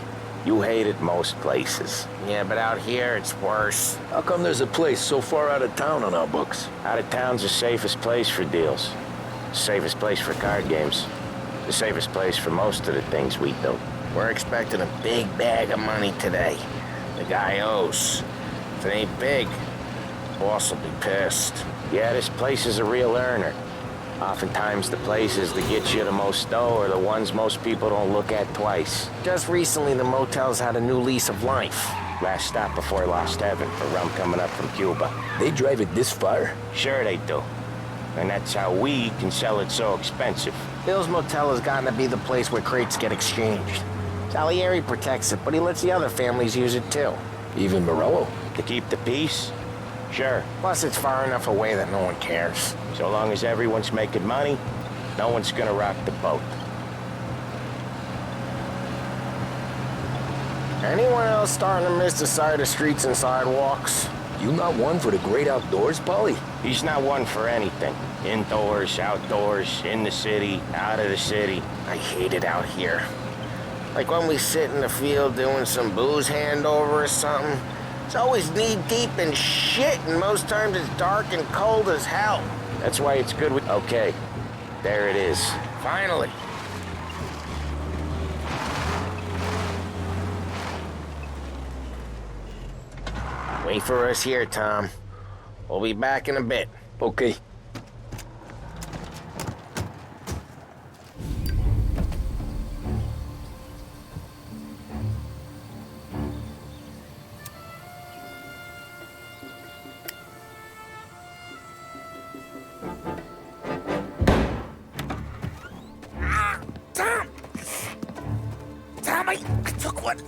You hate it most places. Yeah, but out here it's worse. How come there's a place so far out of town on our books? Out of town's the safest place for deals. The safest place for card games. The safest place for most of the things we do. We're expecting a big bag of money today. The guy owes. If it ain't big, boss will be pissed. Yeah, this place is a real earner. Oftentimes the places that get you the most dough are the ones most people don't look at twice. Just recently, the motel's had a new lease of life. Last stop before Lost Heaven for rum coming up from Cuba. They drive it this far? Sure they do. And that's how we can sell it so expensive. Bill's Motel has gotten to be the place where crates get exchanged. Salieri protects it, but he lets the other families use it too. Even Morello? To keep the peace? Sure. Plus, it's far enough away that no one cares. So long as everyone's making money, no one's gonna rock the boat. Anyone else starting to miss the sight of streets and sidewalks? You not one for the great outdoors, Polly? He's not one for anything. Indoors, outdoors, in the city, out of the city. I hate it out here. Like when we sit in the field doing some booze handover or something. It's always knee-deep in shit, and most times it's dark and cold as hell. That's why it's good with... Okay, there it is. Finally. Wait for us here, Tom. We'll be back in a bit. Okay.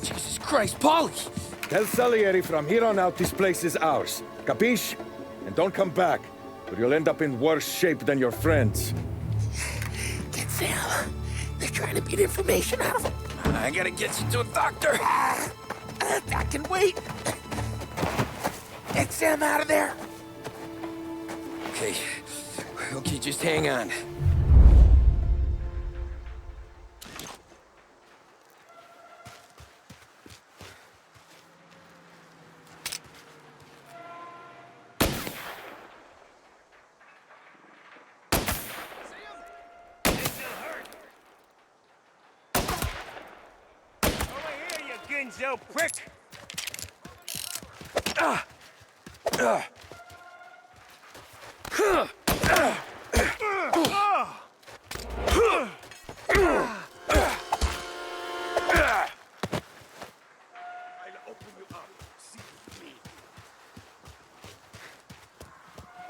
Jesus Christ, Polly! Tell Salieri from here on out this place is ours. Capiche? And don't come back, or you'll end up in worse shape than your friends. Get Sam. They're trying to beat information out of him. I gotta get you to a doctor. I can wait. Get Sam out of there. Okay, just hang on. Ginzo prick!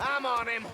I'm on him.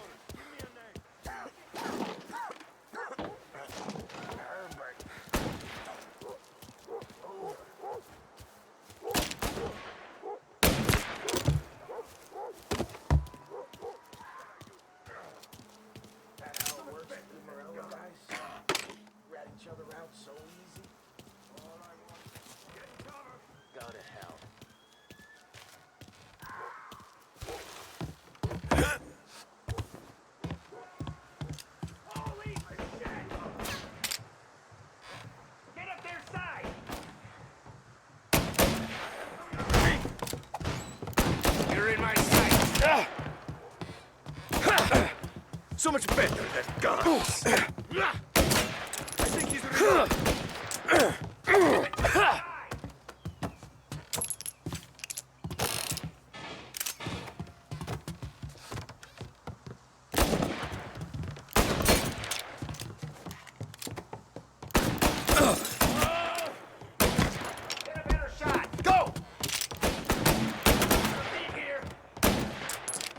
So much better than guns. I think he's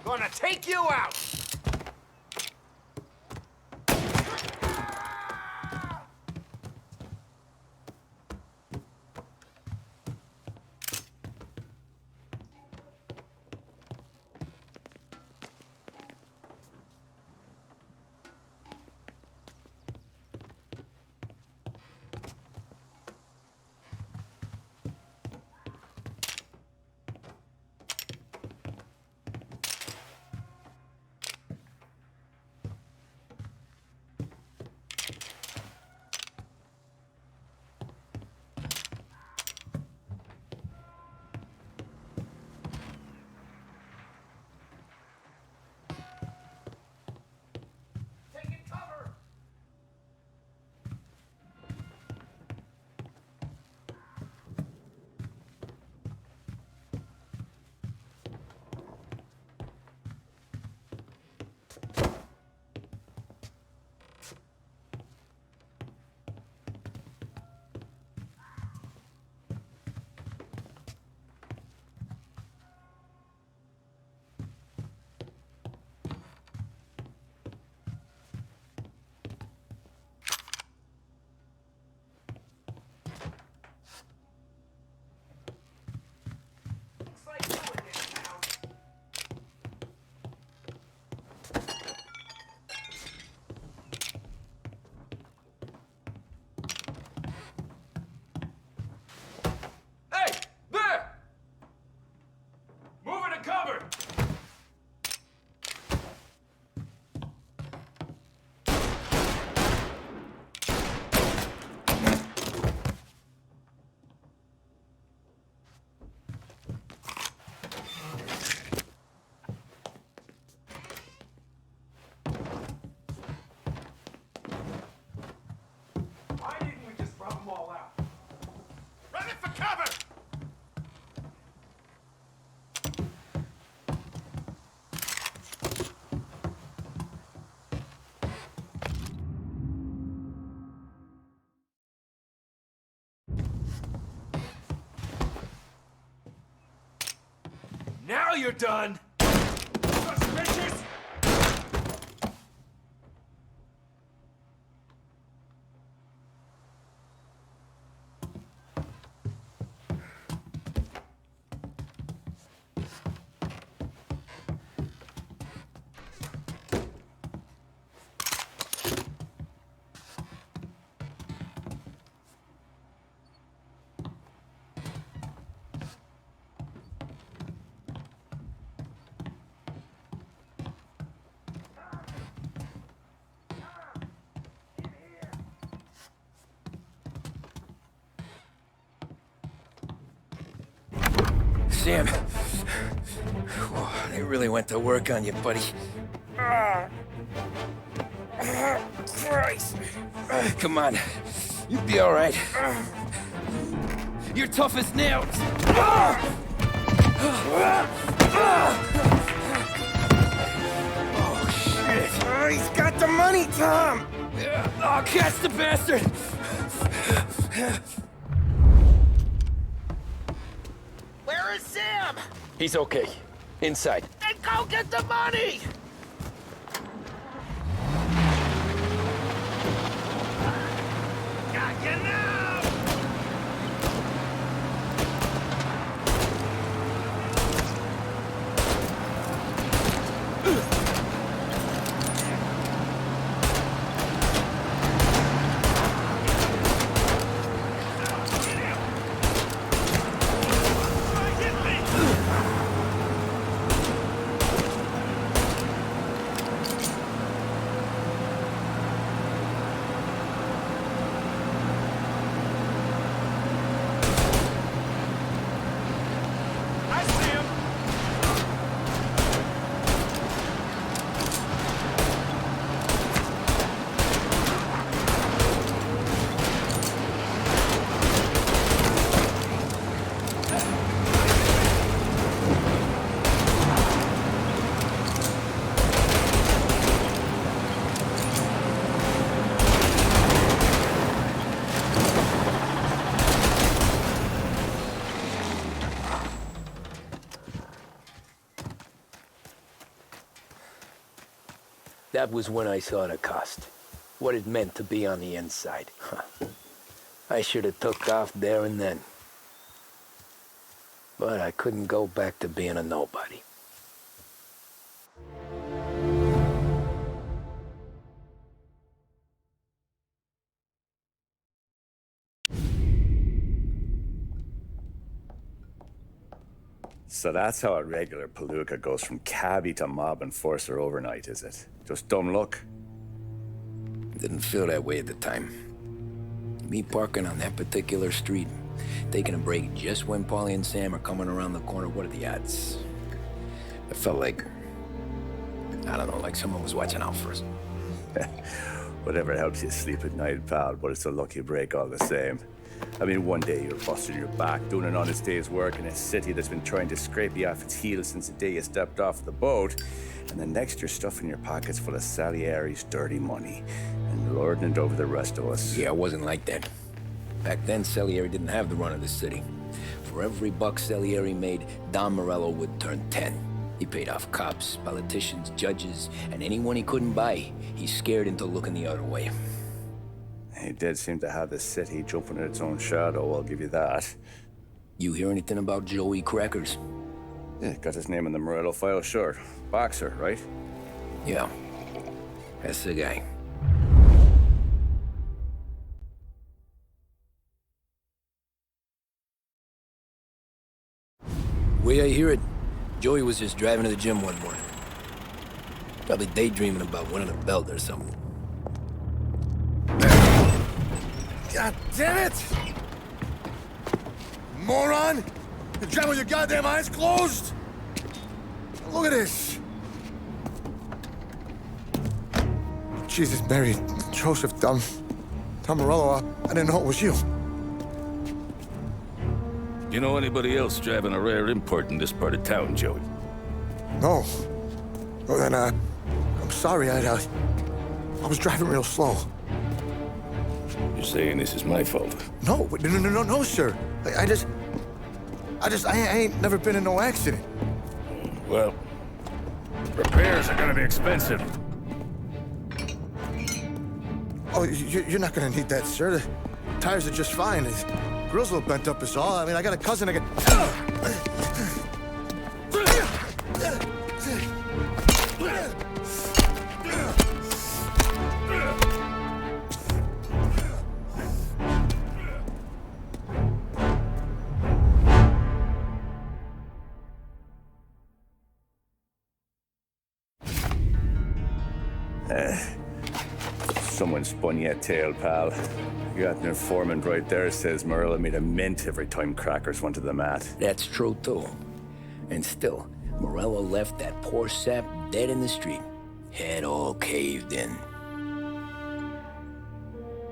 Gonna take you out! for cover! Now you're done! Suspicious! Sam. Whoa, they really went to work on you, buddy. Christ. Come on. You'll be all right. You're tough as nails. Oh, shit. Oh, he's got the money, Tom! Oh, catch the bastard! Where is Sam? He's okay. Inside. Then go get the money! Got you now! That was when I saw the cost. What it meant to be on the inside. Huh. I should have took off there and then. But I couldn't go back to being a nobody. So that's how a regular palooka goes from cabbie to mob enforcer overnight, is it? Just dumb luck? Didn't feel that way at the time. Me parking on that particular street, taking a break just when Paulie and Sam are coming around the corner, what are the odds? I felt like, I don't know, like someone was watching out for us. Whatever helps you sleep at night, pal, but it's a lucky break all the same. I mean, one day you're busting your back, doing an honest day's work in a city that's been trying to scrape you off its heels since the day you stepped off the boat, and the next you're stuffing your pockets full of Salieri's dirty money and lording it over the rest of us. Yeah, it wasn't like that. Back then, Salieri didn't have the run of the city. For every buck Salieri made, Don Morello would turn 10. He paid off cops, politicians, judges, and anyone he couldn't buy, he scared into looking the other way. He did seem to have the city jumping at its own shadow, I'll give you that. You hear anything about Joey Crackers? Yeah, got his name in the Morello file, sure. Boxer, right? Yeah, that's the guy. Way I hear it, Joey was just driving to the gym one morning. Probably daydreaming about winning a belt or something. God damn it! Moron! You're driving with your goddamn eyes closed? Look at this! Jesus, Mary, Joseph, Tom Morello, I didn't know it was you. You know anybody else driving a rare import in this part of town, Joey? No. Well, then, I'm sorry, I was driving real slow. You're saying this is my fault? No, no, sir. I ain't never been in no accident. Well, repairs are gonna be expensive. Oh, you're not gonna need that, sir. The tires are just fine. The grill's a little bent up is all. I mean, I got a cousin I Someone spun you a tale, pal. You got an informant right there says Morello made a mint every time crackers went to the mat. That's true, too. And still, Morello left that poor sap dead in the street. Head all caved in.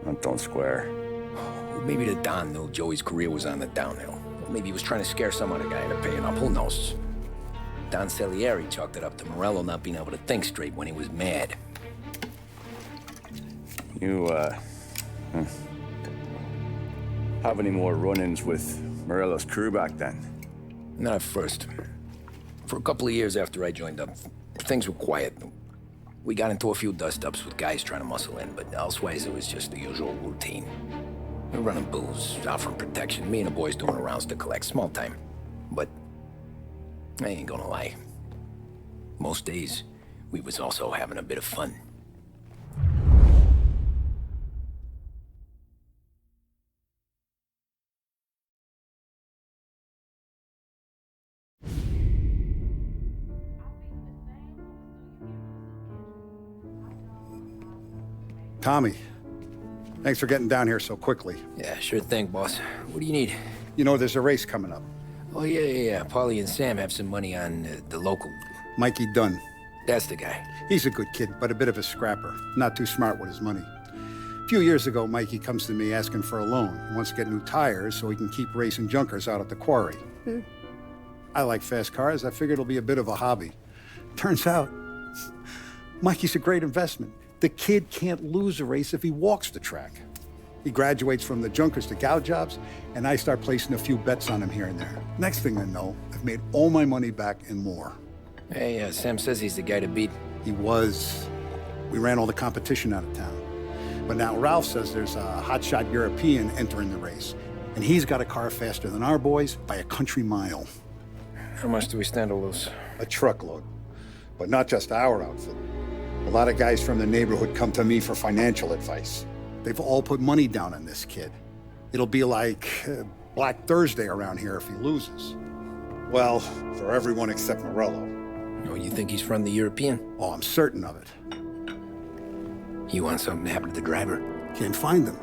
That don't square. Well, maybe the Don knew Joey's career was on the downhill. Maybe he was trying to scare some other guy into paying up. Who knows? Don Salieri chalked it up to Morello not being able to think straight when he was mad. You, have any more run-ins with Morello's crew back then? Not at first. For a couple of years after I joined up, things were quiet. We got into a few dust-ups with guys trying to muscle in, but elsewise it was just the usual routine. We were running booze, offering protection, me and the boys doing the rounds to collect, small time. But I ain't gonna lie. Most days, we was also having a bit of fun. Tommy, thanks for getting down here so quickly. Yeah, sure thing, boss. What do you need? You know, there's a race coming up. Oh, yeah. Paulie and Sam have some money on the local... Mikey Dunn. That's the guy. He's a good kid, but a bit of a scrapper. Not too smart with his money. A few years ago, Mikey comes to me asking for a loan. He wants to get new tires so he can keep racing junkers out at the quarry. I like fast cars. I figured it'll be a bit of a hobby. Turns out, Mikey's a great investment. The kid can't lose a race if he walks the track. He graduates from the junkers to gal jobs, and I start placing a few bets on him here and there. Next thing I know, I've made all my money back and more. Hey, Sam says he's the guy to beat. He was. We ran all the competition out of town. But now Ralph says there's a hotshot European entering the race, and he's got a car faster than our boys by a country mile. How much do we stand to lose? A truckload. But not just our outfit. A lot of guys from the neighborhood come to me for financial advice. They've all put money down on this kid. It'll be like Black Thursday around here if he loses. Well, for everyone except Morello. Oh, you think he's from the European? Oh, I'm certain of it. You want something to happen to the driver? Can't find him.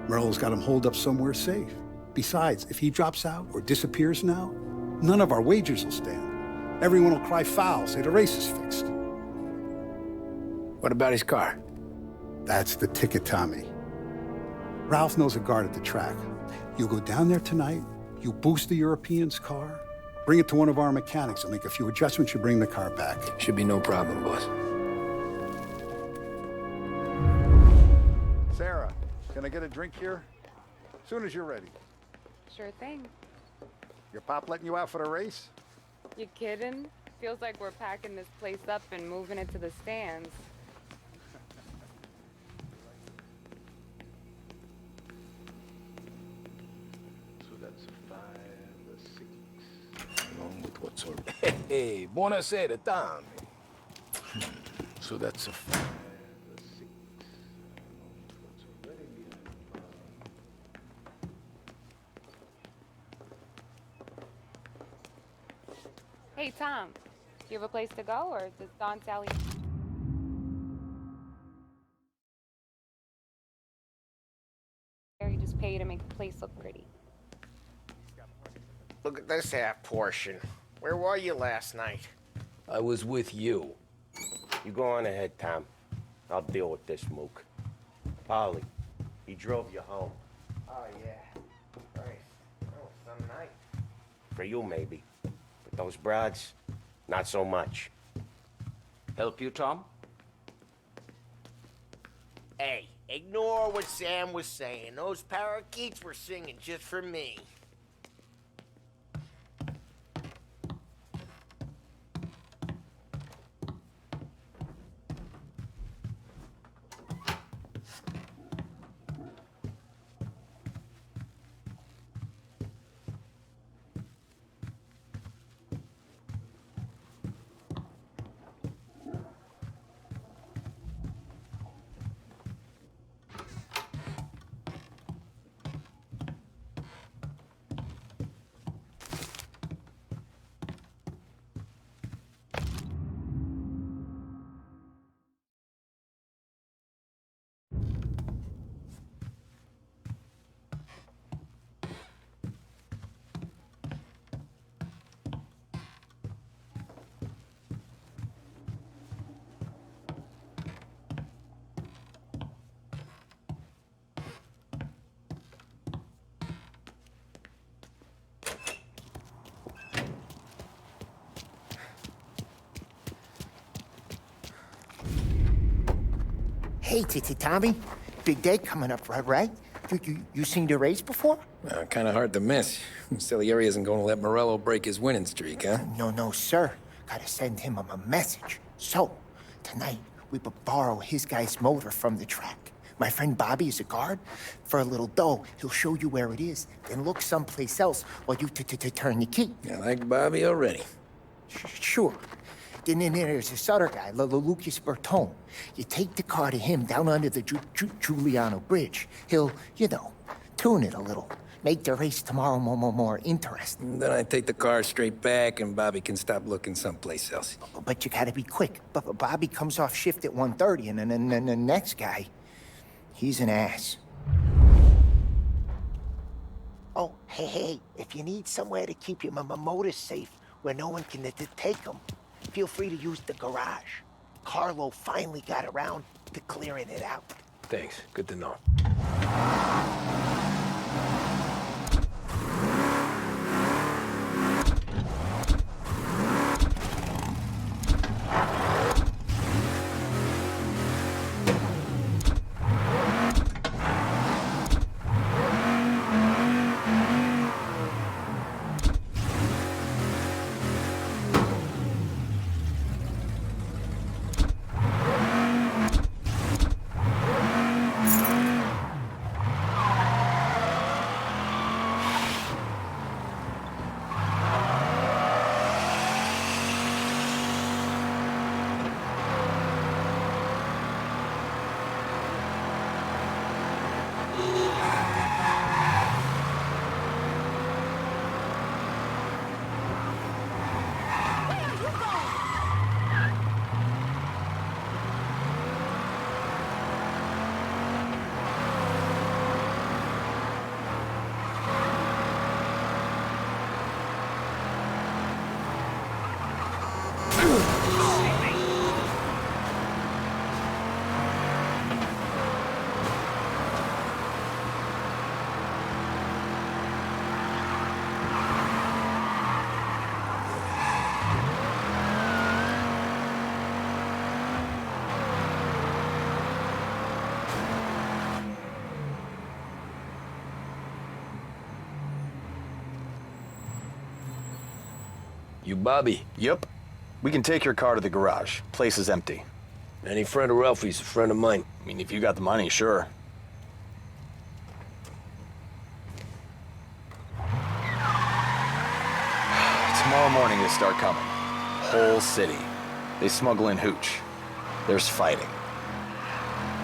Morello's got him holed up somewhere safe. Besides, if he drops out or disappears now, none of our wagers will stand. Everyone will cry foul, say the race is fixed. What about his car? That's the ticket, Tommy. Ralph knows a guard at the track. You go down there tonight, you boost the European's car, bring it to one of our mechanics, and make a few adjustments, you bring the car back. Should be no problem, boss. Sarah, can I get a drink here? As soon as you're ready. Sure thing. Your pop letting you out for the race? You kidding? Feels like we're packing this place up and moving it to the stands. So that's a 5, a 6, along with what's already. Hey, buonasera, Tommy. So that's a 5, a 6, along with what's already behind the bar. Hey, Tom. Do you have a place to go, or does Don Sally... Or you just pay to make the place look pretty? Look at this half portion. Where were you last night? I was with you. You go on ahead, Tom. I'll deal with this mook. Polly, he drove you home. Oh, yeah. Christ. That was some night. For you, maybe. But those broads, not so much. Help you, Tom? Hey, ignore what Sam was saying. Those parakeets were singing just for me. Hey, Tommy. Big day coming up, right? You seen the race before? Kind of hard to miss. Salieri isn't going to let Morello break his winning streak, huh? No, sir. Gotta send him a message. So, tonight, we borrow his guy's motor from the track. My friend Bobby is a guard. For a little dough, he'll show you where it is, then look someplace else while you turn the key. I like Bobby already. Sure. Then there's this other guy, Lucas Bertone. You take the car to him down under the Giuliano Bridge. He'll, tune it a little. Make the race tomorrow more interesting. Then I take the car straight back and Bobby can stop looking someplace else. But you gotta be quick. But Bobby comes off shift at 1:30, and then the next guy, he's an ass. Oh, hey, if you need somewhere to keep your motor safe where no one can take them, feel free to use the garage. Carlo finally got around to clearing it out. Thanks. Good to know. You Bobby? Yep. We can take your car to the garage. Place is empty. Any friend of Ralphie's a friend of mine. I mean, if you got the money, sure. Tomorrow morning they start coming. Whole city. They smuggle in hooch. There's fighting.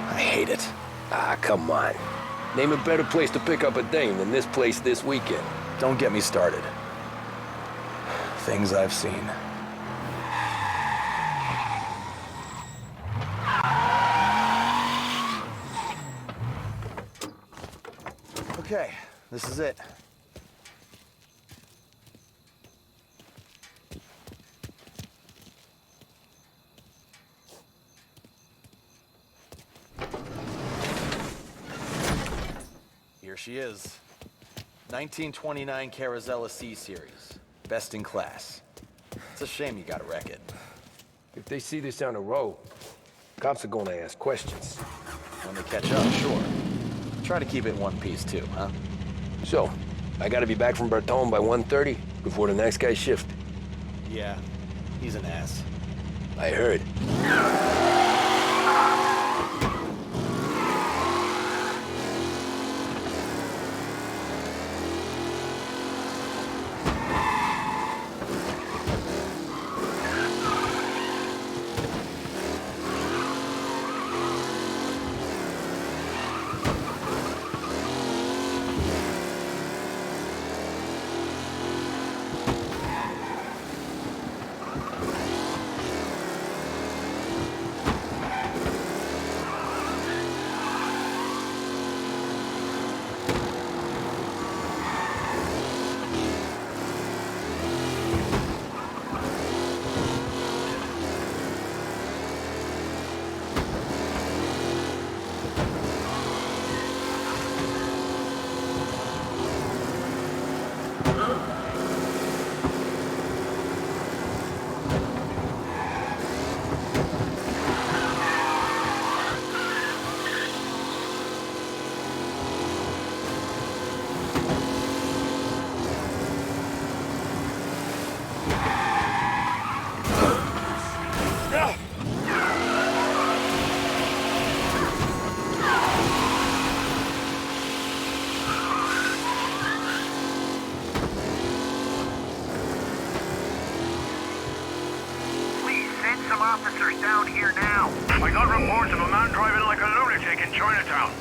I hate it. Ah, come on. Name a better place to pick up a dame than this place this weekend. Don't get me started. Things I've seen. Okay, this is it. Here she is. 1929 Carazella C Series. Best in class. It's a shame you gotta wreck it. If they see this on the road, cops are gonna ask questions. When they catch up, sure. Try to keep it in one piece too, huh? So, I gotta be back from Bertone by 1:30 before the next guy's shift. Yeah, he's an ass. I heard. Officers down here now. I got reports of a man driving like a lunatic in Chinatown.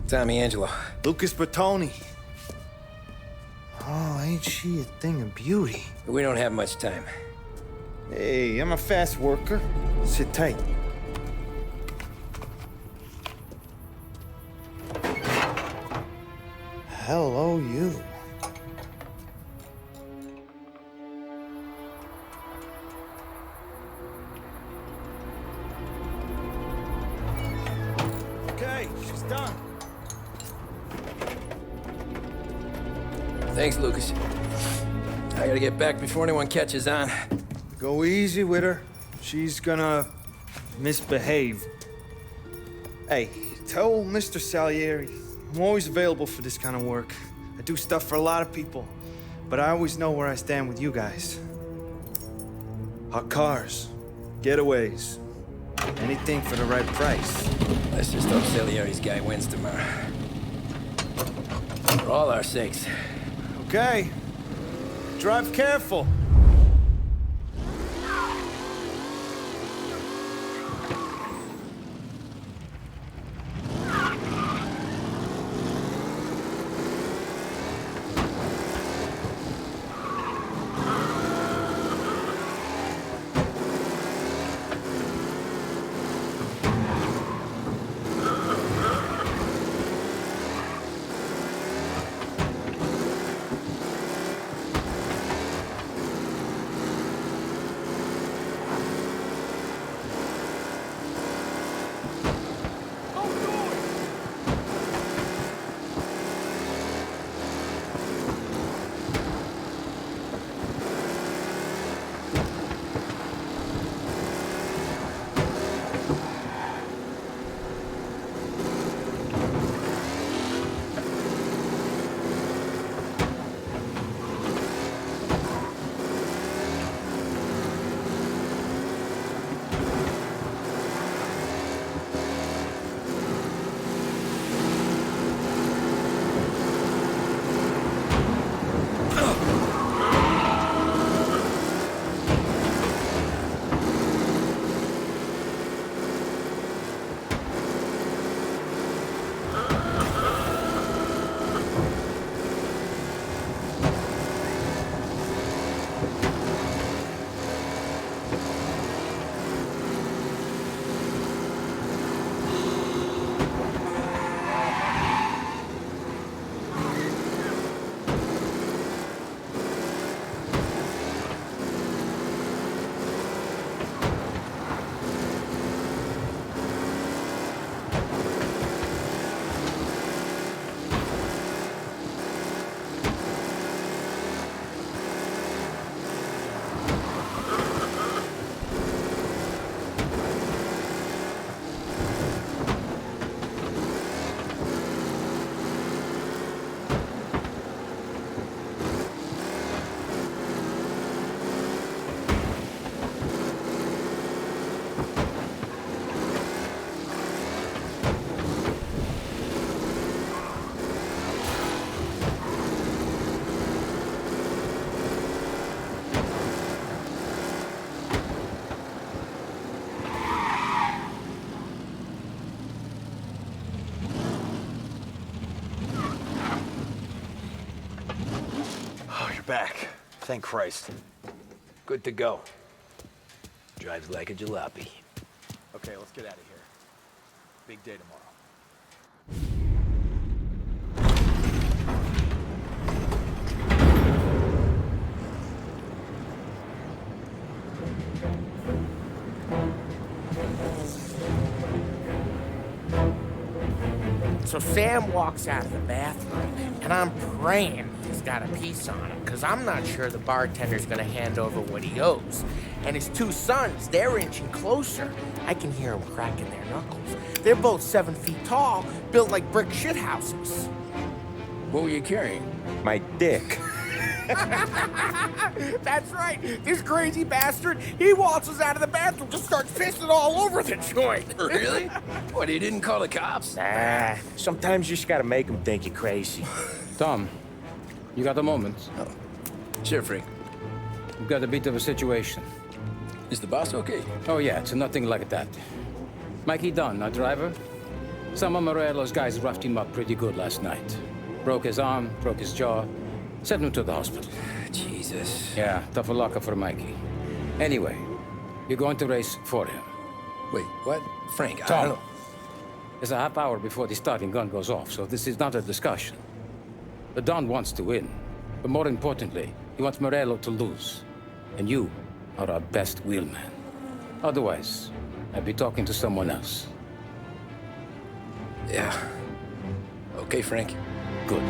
Tommy Angelo. Lucas Bertoni. Oh, ain't she a thing of beauty? We don't have much time. Hey, I'm a fast worker. Sit tight. Hello, you. Okay, she's done. Thanks, Lucas. I gotta get back before anyone catches on. Go easy with her. She's gonna misbehave. Hey, tell Mr. Salieri I'm always available for this kind of work. I do stuff for a lot of people, but I always know where I stand with you guys. Hot cars, getaways, anything for the right price. Let's just hope Salieri's guy wins tomorrow. For all our sakes. Okay. Drive careful. You're back. Thank Christ. Good to go. Drives like a jalopy. Okay, let's get out of here. Big day tomorrow. So Sam walks out of the bathroom, and I'm praying he's got a piece on him, because I'm not sure the bartender's gonna hand over what he owes. And his two sons, they're inching closer. I can hear them cracking their knuckles. They're both 7 feet tall, built like brick shithouses. What were you carrying? My dick. That's right. This crazy bastard, he waltzes out of the bathroom, just starts pissing all over the joint. Really? What, he didn't call the cops? Nah, sometimes you just gotta make them think you're crazy. Tom, you got a moment? Oh. Sure, Frank. We've got a bit of a situation. Is the boss okay? Oh, yeah, it's nothing like that. Mikey Dunn, our driver. Some of Morello's guys roughed him up pretty good last night. Broke his arm, broke his jaw. Sent him to the hospital. Jesus. Yeah, tough luck for Mikey. Anyway, you're going to race for him. Wait, what? Frank, I Tom, don't know. it's a half hour before the starting gun goes off, so this is not a discussion. The Don wants to win, but more importantly, he wants Morello to lose. And you are our best wheelman. Otherwise, I'd be talking to someone else. Yeah. Okay, Frank. Good.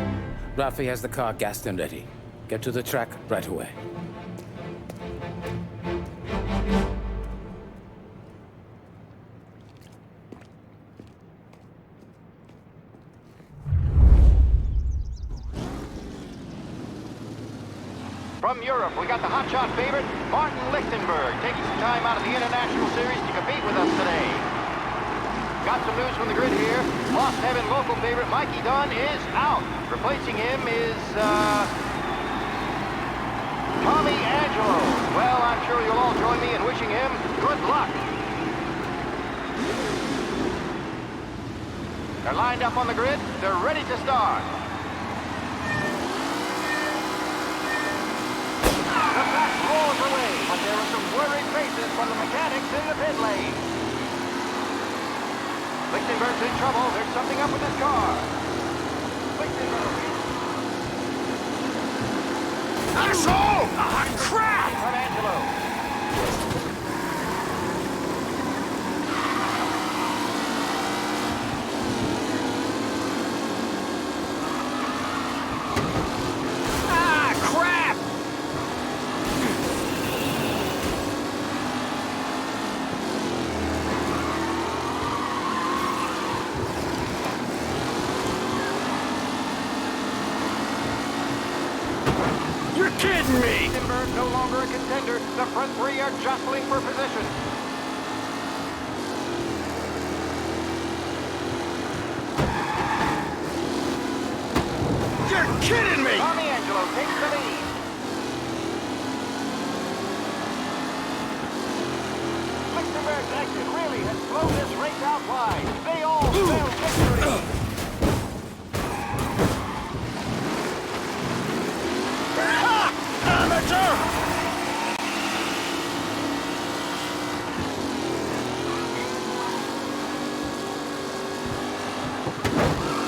Rafi has the car gassed and ready. Get to the track right away. From Europe, we got the hotshot favorite, Martin Lichtenberg, taking some time out of the International Series to compete with us today. Got some news from the grid here. Lost Heaven local favorite Mikey Dunn is out. Replacing him is, Tommy Angelo. Well, I'm sure you'll all join me in wishing him good luck. They're lined up on the grid. They're ready to start. The pack rolls away, but there are some worried faces from the mechanics in the pit lane. Lichtenberg's in trouble. There's something up with his car. Lichtenberg. Asshole! Ah, crap! From Angelo. Ah, crap! You're kidding me! Lichtenberg no longer a contender. The front three are jostling for position. You're kidding me! Tommy Angelo takes the lead. Lichtenberg's exit really has blown this race out wide. They all spell victory.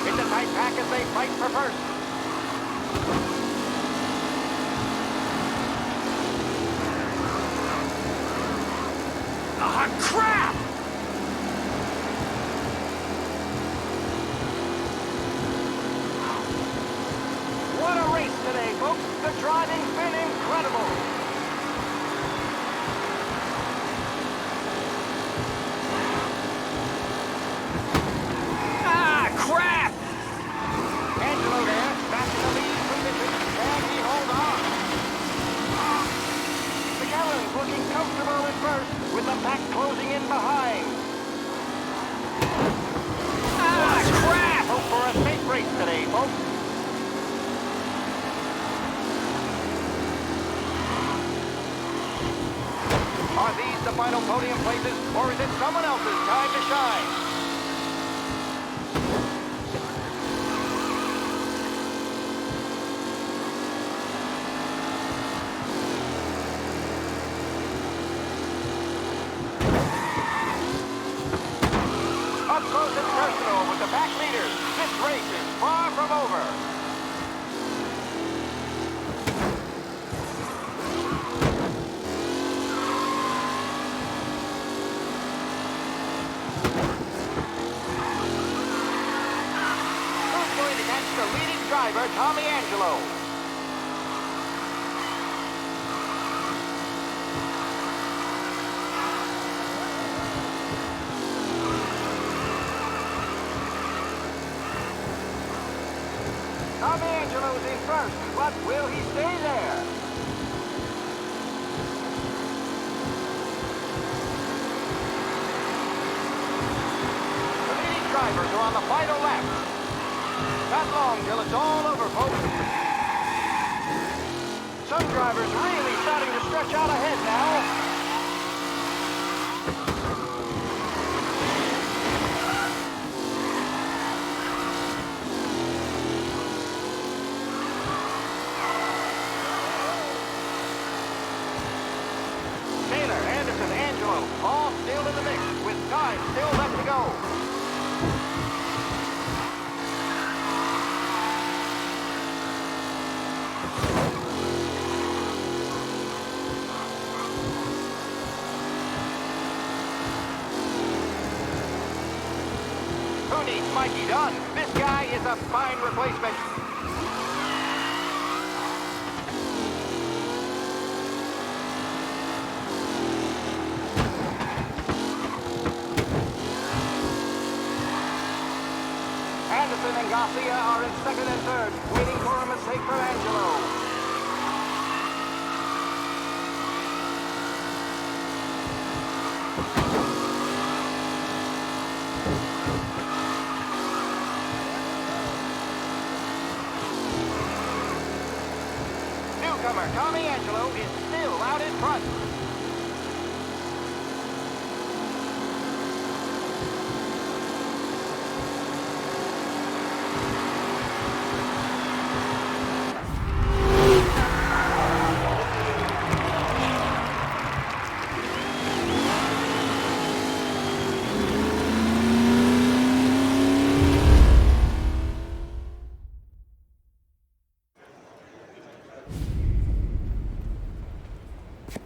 It's a tight pack as they fight for first. Ah, crap! What a race today, folks. The driving's been incredible. Ah, crap! Angelo there, back in the lead position. Can he hold on? McAllen's looking comfortable at first, with the pack closing in behind. Ah, crap! Hope for a safe race today, folks. Are these the final podium places, or is it someone else's time to shine? move over. Who's going against the leading driver, Tommy Angelo? Tommy Angelo's in first, but will he stay there? The leading drivers are on the final lap. Not long till it's all over, folks. Some drivers really starting to stretch out ahead now. All still in the mix, with time still left to go. Who needs Mikey Dunn? This guy is a fine replacement. Anderson and Garcia are in second and third, waiting for a mistake from Angelo. Newcomer Tommy Angelo is still out in front.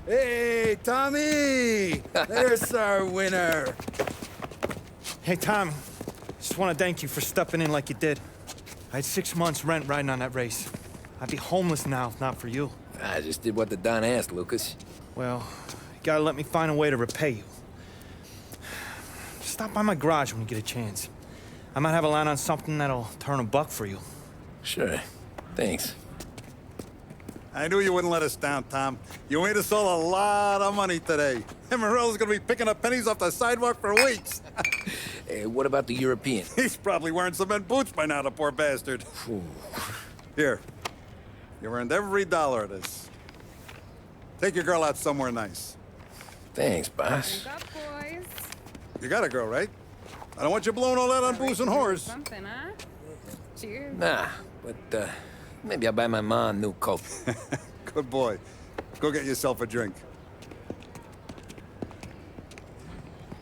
Hey, Tommy! There's our winner. Hey, Tom. Just want to thank you for stepping in like you did. I had 6 months rent riding on that race. I'd be homeless now if not for you. I just did what the Don asked, Lucas. Well, you gotta let me find a way to repay you. Stop by my garage when you get a chance. I might have a line on something that'll turn a buck for you. Sure. Thanks. I knew you wouldn't let us down, Tom. You made us all a lot of money today. And Morello's gonna be picking up pennies off the sidewalk for weeks. Hey, what about the European? He's probably wearing cement boots by now, the poor bastard. Here. You earned every dollar of this. Take your girl out somewhere nice. Thanks, boss. Drink up, boys. You got a girl, right? I don't want you blowing all that on booze and whores. Something, huh? Cheers. Nah, but, maybe I'll buy my mom a new coat. Good boy. Go get yourself a drink.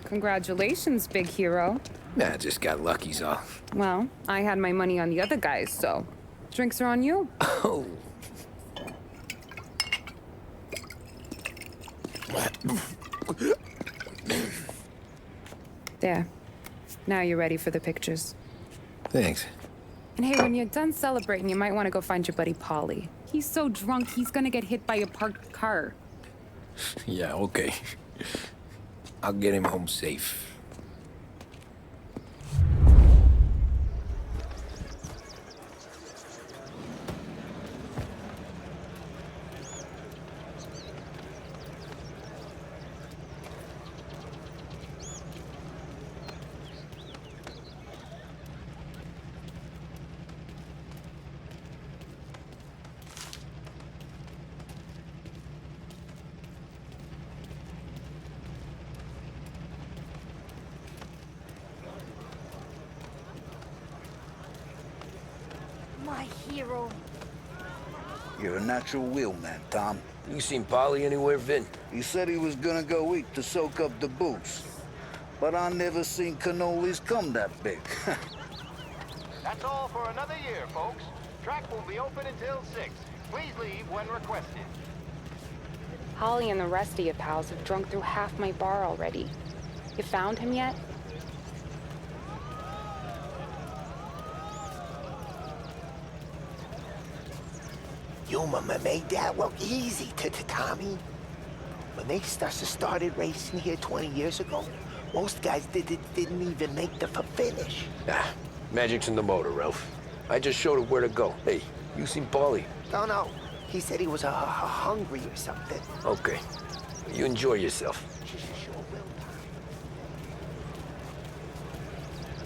Congratulations, big hero. Nah, just got lucky's all. Well, I had my money on the other guys, so drinks are on you. Oh. There. Now you're ready for the pictures. Thanks. And hey, when you're done celebrating, you might want to go find your buddy Paulie. He's so drunk, he's gonna get hit by a parked car. Yeah, okay. I'll get him home safe. My hero. You're a natural wheel man, Tom. You seen Polly anywhere, Vin? He said he was gonna go eat to soak up the booze. But I never seen cannolis come that big. That's all for another year, folks. Track will be open until 6. Please leave when requested. Holly and the rest of you pals have drunk through half my bar already. You found him yet? You mama made that look easy to Tommy. When they started racing here 20 years ago, most guys didn't even make the finish. Ah, magic's in the motor, Ralph. I just showed it where to go. Hey, you seen Paulie? No. He said he was hungry or something. Okay. You enjoy yourself.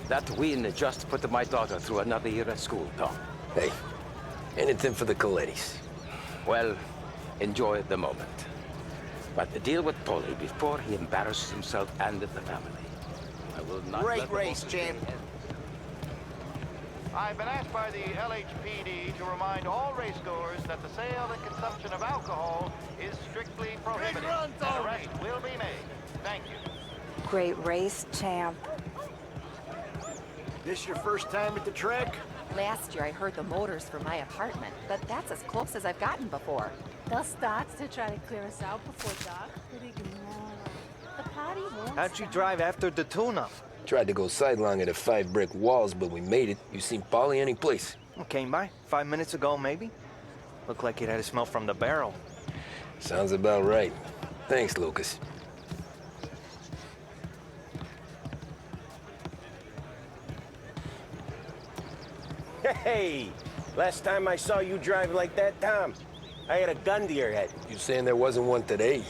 That win just put my daughter through another year at school, Tom. Hey, anything for the Colettis. Well, enjoy the moment. But deal with Paulie before he embarrasses himself and the family. I will not Great let the race, motor champ. stay. I've been asked by the LHPD to remind all racegoers that the sale and consumption of alcohol is strictly prohibited. An arrest will be made. Thank you. Great race, champ. This your first time at the track? Last year I heard the motors from my apartment, but that's as close as I've gotten before. They'll start to try to clear us out before dark. But ignore them. The party won't How'd you drive after the tune-up? Tried to go sidelong at the 5 brick walls, but we made it. You seen Paulie any place? Came by 5 minutes ago, maybe. Looked like it had a smell from the barrel. Sounds about right. Thanks, Lucas. Hey! Last time I saw you drive like that, Tom, I had a gun to your head. You saying there wasn't one today?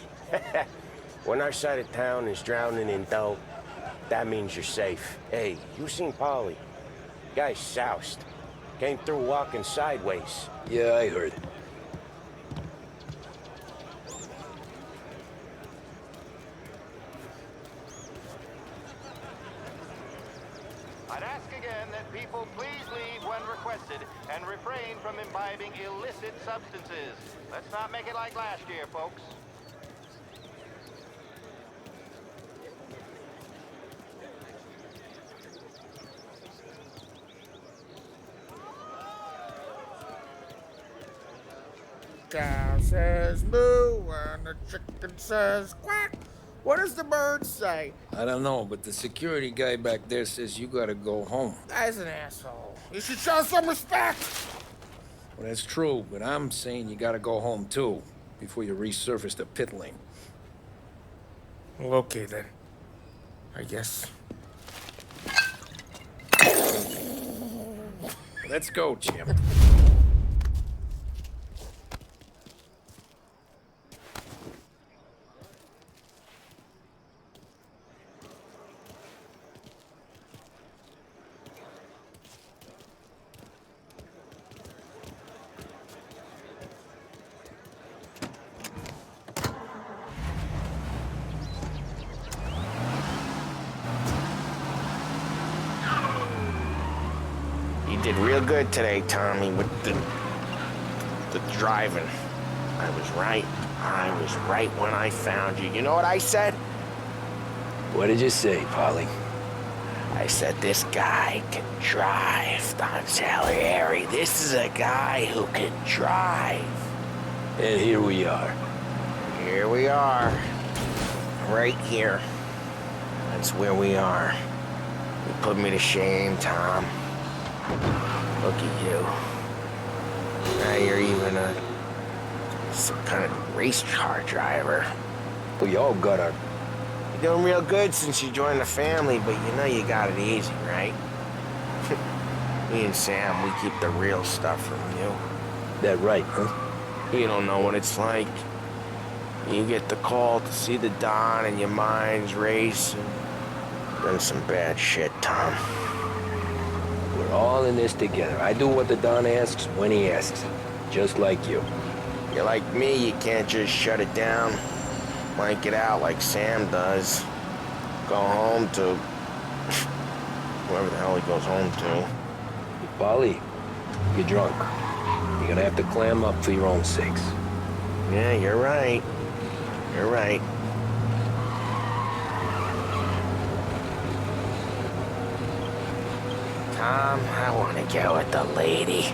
When our side of town is drowning in dough, that means you're safe. Hey, you seen Paulie? Guy's soused. Came through walking sideways. Yeah, I heard. I'd ask again that people please leave when requested and refrain from imbibing illicit substances. Let's not make it like last year, folks. Cow says moo and the chicken says quack. What does the bird say? I don't know, but the security guy back there says you gotta go home. Guy's an asshole. You should show some respect. Well, that's true, but I'm saying you gotta go home too, before you resurface the pit lane. Well, okay then. I guess. Let's go, champ. You did real good today, Tommy, with the driving. I was right. I was right when I found you. You know what I said? What did you say, Paulie? I said, this guy can drive, Don Salieri. This is a guy who can drive. And here we are. Here we are. Right here. That's where we are. You put me to shame, Tom. Look at you. Now you're even some kind of race car driver. We all got our... You're doing real good since you joined the family, but you know you got it easy, right? Me and Sam, we keep the real stuff from you. That right, huh? You don't know what it's like. You get the call to see the Don and your mind's race and done some bad shit, Tom. We're all in this together. I do what the Don asks when he asks. Just like you. You're like me, you can't just shut it down. Blank it out like Sam does. Go home to... whoever the hell he goes home to. Paulie, you're drunk. You're gonna have to clam up for your own sakes. Yeah, you're right. You're right. Tom, I want to get with the lady.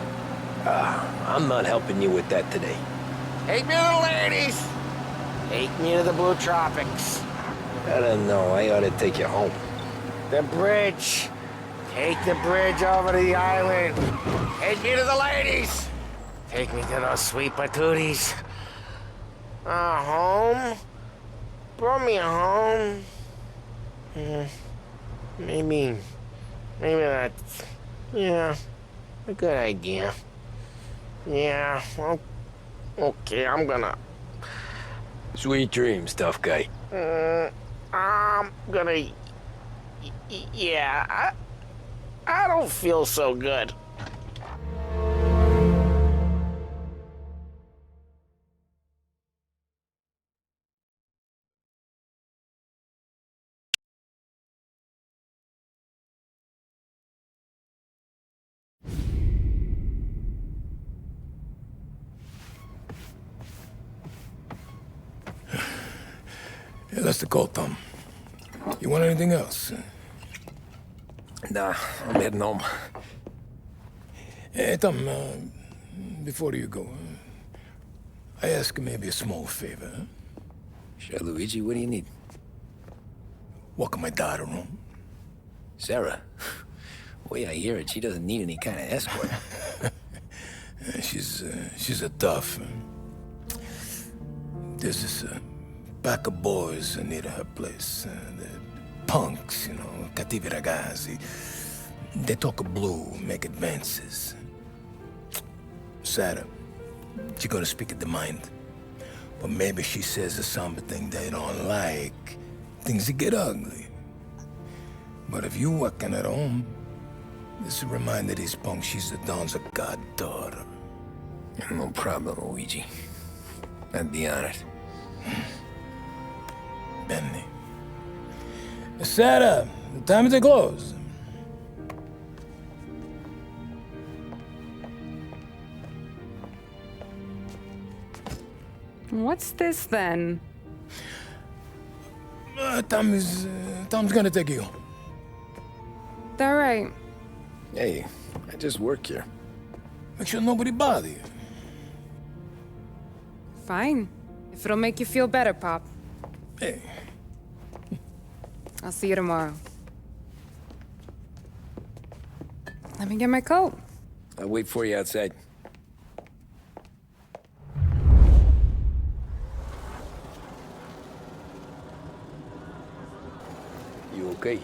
I'm not helping you with that today. Take me to the ladies! Take me to the Blue Tropics. I don't know, I ought to take you home. The bridge. Take the bridge over to the island. Take me to the ladies. Take me to those sweet patooties. Home? Brought me home. Maybe that's, yeah, a good idea. Yeah, well, okay, I'm gonna... Sweet dreams, tough guy. I'm gonna... Yeah, I don't feel so good. Yeah, that's the call, Tom. You want anything else? Nah, I'm heading home. Hey, Tom, before you go, I ask maybe a small favor. Huh? Sure, Luigi, what do you need? Walk my daughter home. Sarah? The way I hear it, she doesn't need any kind of escort. She's a tough. There's this pack of boys near her place. They're punks, you know, cattivi ragazzi. They talk blue, make advances. Sarah, she gonna speak at the mind. But maybe she says something they don't like. Things get ugly. But if you working at home, this will remind these punks she's the Don's a goddaughter. No problem, Luigi. I'd be honored. Benny. Sarah, time to close. What's this then? Tom's gonna take you home. All right. Hey, I just work here. Make sure nobody bother you. Fine. If it'll make you feel better, Pop. Hey. I'll see you tomorrow. Let me get my coat. I'll wait for you outside. You okay?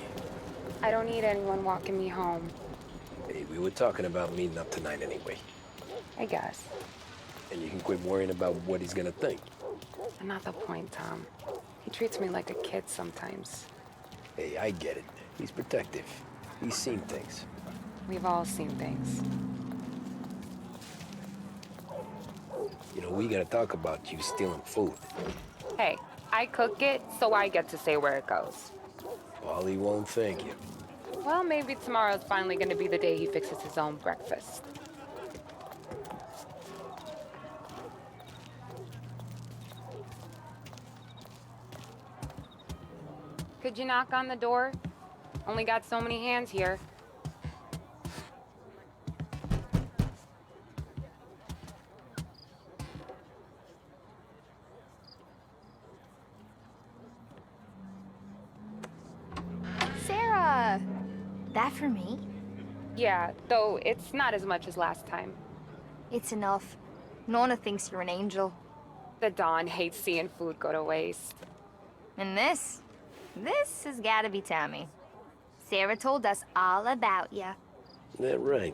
I don't need anyone walking me home. Hey, we were talking about meeting up tonight anyway. I guess. And you can quit worrying about what he's gonna think. Not the point, Tom. He treats me like a kid sometimes. Hey, I get it. He's protective. He's seen things. We've all seen things. You know, we gotta talk about you stealing food. Hey, I cook it, so I get to say where it goes. Paulie won't thank you. Well, maybe tomorrow's finally gonna be the day he fixes his own breakfast. Could you knock on the door? Only got so many hands here. Sarah! That for me? Yeah, though it's not as much as last time. It's enough. Nona thinks you're an angel. The Don hates seeing food go to waste. And this has gotta be Tommy. Sarah told us all about you. That right?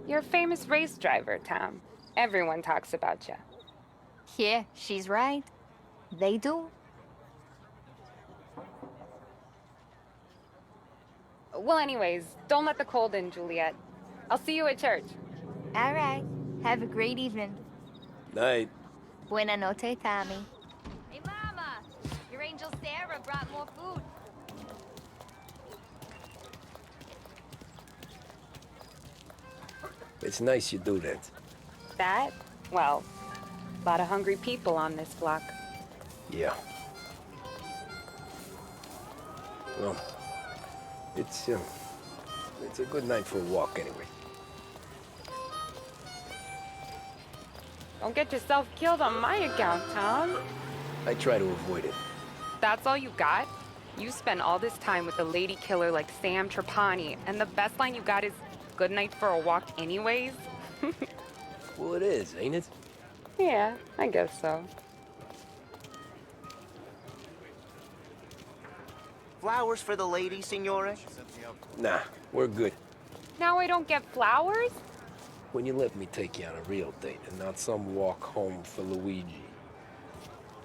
You're a famous race driver, Tom. Everyone talks about you. Yeah, she's right. They do. Well, anyways, don't let the cold in, Juliet. I'll see you at church. All right. Have a great evening. Night. Buena noche, Tommy. Hey, Mama! Your angel Sarah brought more food. It's nice you do that. That? Well, a lot of hungry people on this block. Yeah. Well, it's It's a good night for a walk anyway. Don't get yourself killed on my account, Tom. I try to avoid it. That's all you got? You spend all this time with a lady killer like Sam Trapani, and the best line you got is, "Good night for a walk anyways"? Well, it is, ain't it? Yeah, I guess so. Flowers for the lady, Signore? Nah, we're good. Now I don't get flowers? When you let me take you on a real date and not some walk home for Luigi,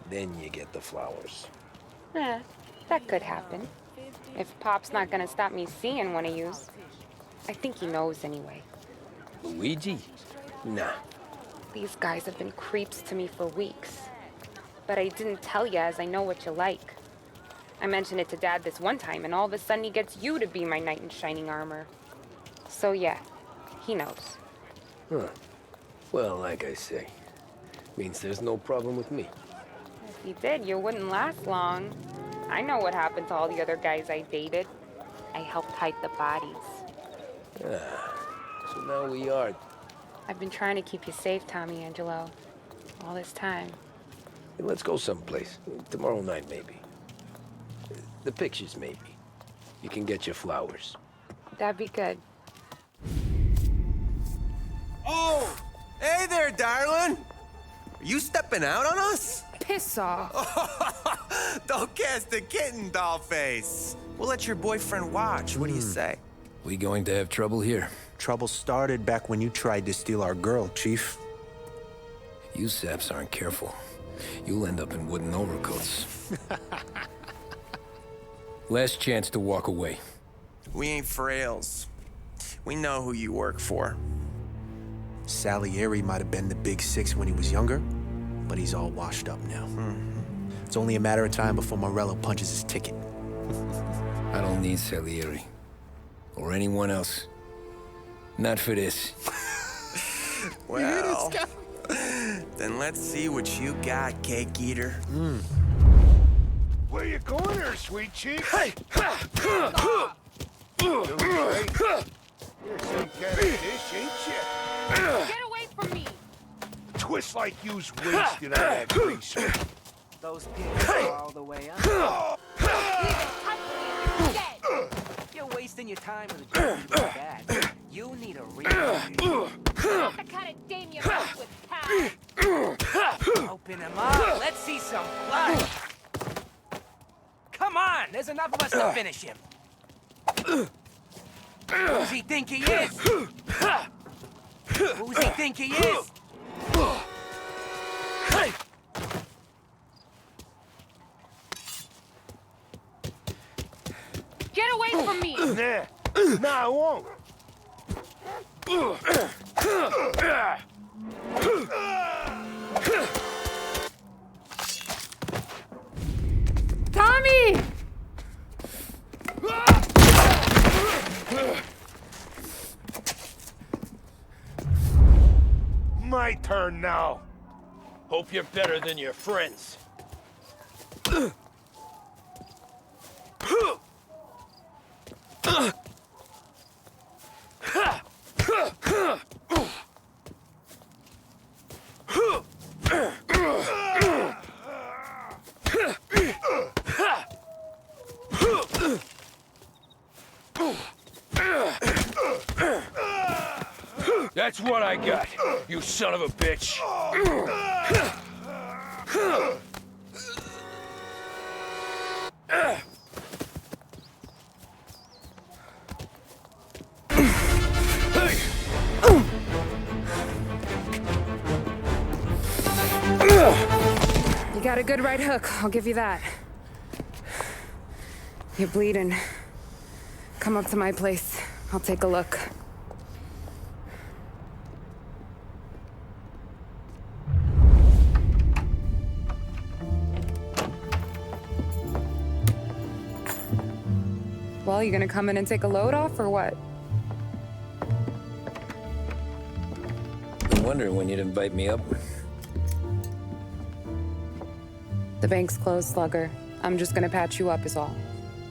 then you get the flowers. That could happen. If Pop's not gonna stop me seeing one of yous. I think he knows anyway. Luigi? Nah. These guys have been creeps to me for weeks. But I didn't tell you as I know what you like. I mentioned it to Dad this one time, and all of a sudden he gets you to be my knight in shining armor. So yeah, he knows. Huh. Well, like I say, means there's no problem with me. If he did, you wouldn't last long. I know what happened to all the other guys I dated. I helped hide the bodies. So now we are. I've been trying to keep you safe, Tommy Angelo. All this time. Hey, let's go someplace. Tomorrow night, maybe. The pictures, maybe. You can get your flowers. That'd be good. Oh! Hey there, darling! Are you stepping out on us? Piss off. Don't cast a kitten, dollface. We'll let your boyfriend watch. What do you say? We going to have trouble here? Trouble started back when you tried to steal our girl, Chief. You saps aren't careful. You'll end up in wooden overcoats. Last chance to walk away. We ain't frails. We know who you work for. Salieri might have been the big six when he was younger, but he's all washed up now. It's only a matter of time before Morello punches his ticket. I don't need Salieri. Or anyone else. Not for this. Well, then let's see what you got, cake eater. Where you going there, sweet cheeks? Hey! You're some kind of fish, ain't you? Get away from me! Twist like you's wasted on that grease. Those pigs are all the way up. You're wasting your time with a joke like that. You need a real Not the kind of dame you mess with, pal. Open him up. Let's see some blood. Come on, there's enough of us to finish him. Who's he think he is? Who's he think he is? Get away from me! Nah, I won't. Tommy! My turn now. Hope you're better than your friends. That's what I got, you son of a bitch. You got a good right hook, I'll give you that. You're bleeding. Come up to my place. I'll take a look. Well, you gonna come in and take a load off, or what? I'm wondering when you'd invite me up. The bank's closed, Slugger. I'm just gonna patch you up is all.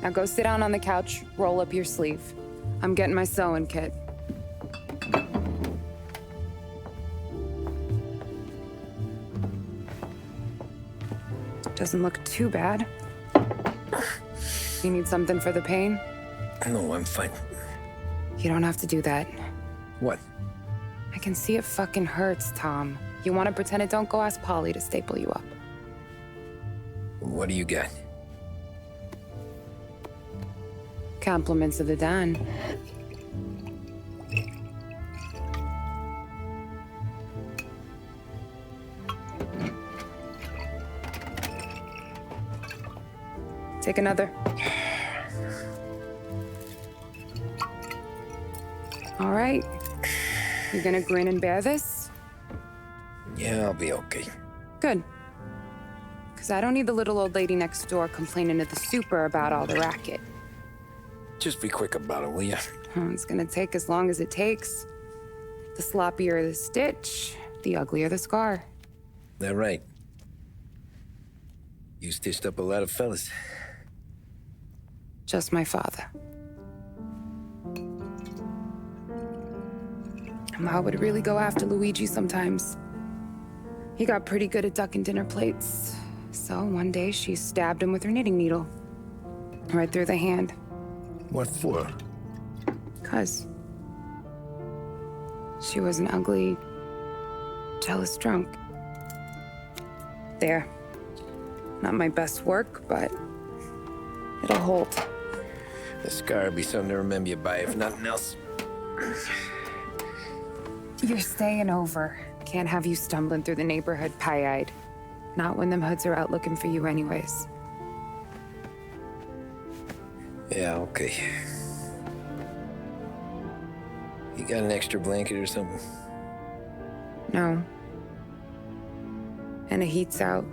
Now go sit down on the couch, roll up your sleeve. I'm getting my sewing kit. Doesn't look too bad. You need something for the pain? No, I'm fine. You don't have to do that. What? I can see it fucking hurts, Tom. You want to pretend it don't? Go ask Polly to staple you up. What do you got? Compliments of the Don. Take another. All right. You gonna grin and bear this? Yeah, I'll be okay. Good. Because I don't need the little old lady next door complaining to the super about all the racket. Just be quick about it, will ya? It's gonna take as long as it takes. The sloppier the stitch, the uglier the scar. That right. You stitched up a lot of fellas. Just my father. Ma would really go after Luigi sometimes. He got pretty good at ducking dinner plates. So one day she stabbed him with her knitting needle. Right through the hand. What for? 'Cause she was an ugly, jealous drunk. There. Not my best work, but it'll hold. The scar will be something to remember you by, if nothing else. You're staying over. Can't have you stumbling through the neighborhood pie-eyed. Not when them hoods are out looking for you anyways. Yeah, okay. You got an extra blanket or something? No. And the heat's out.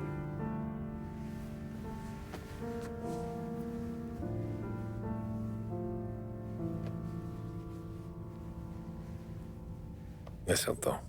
Eso todo.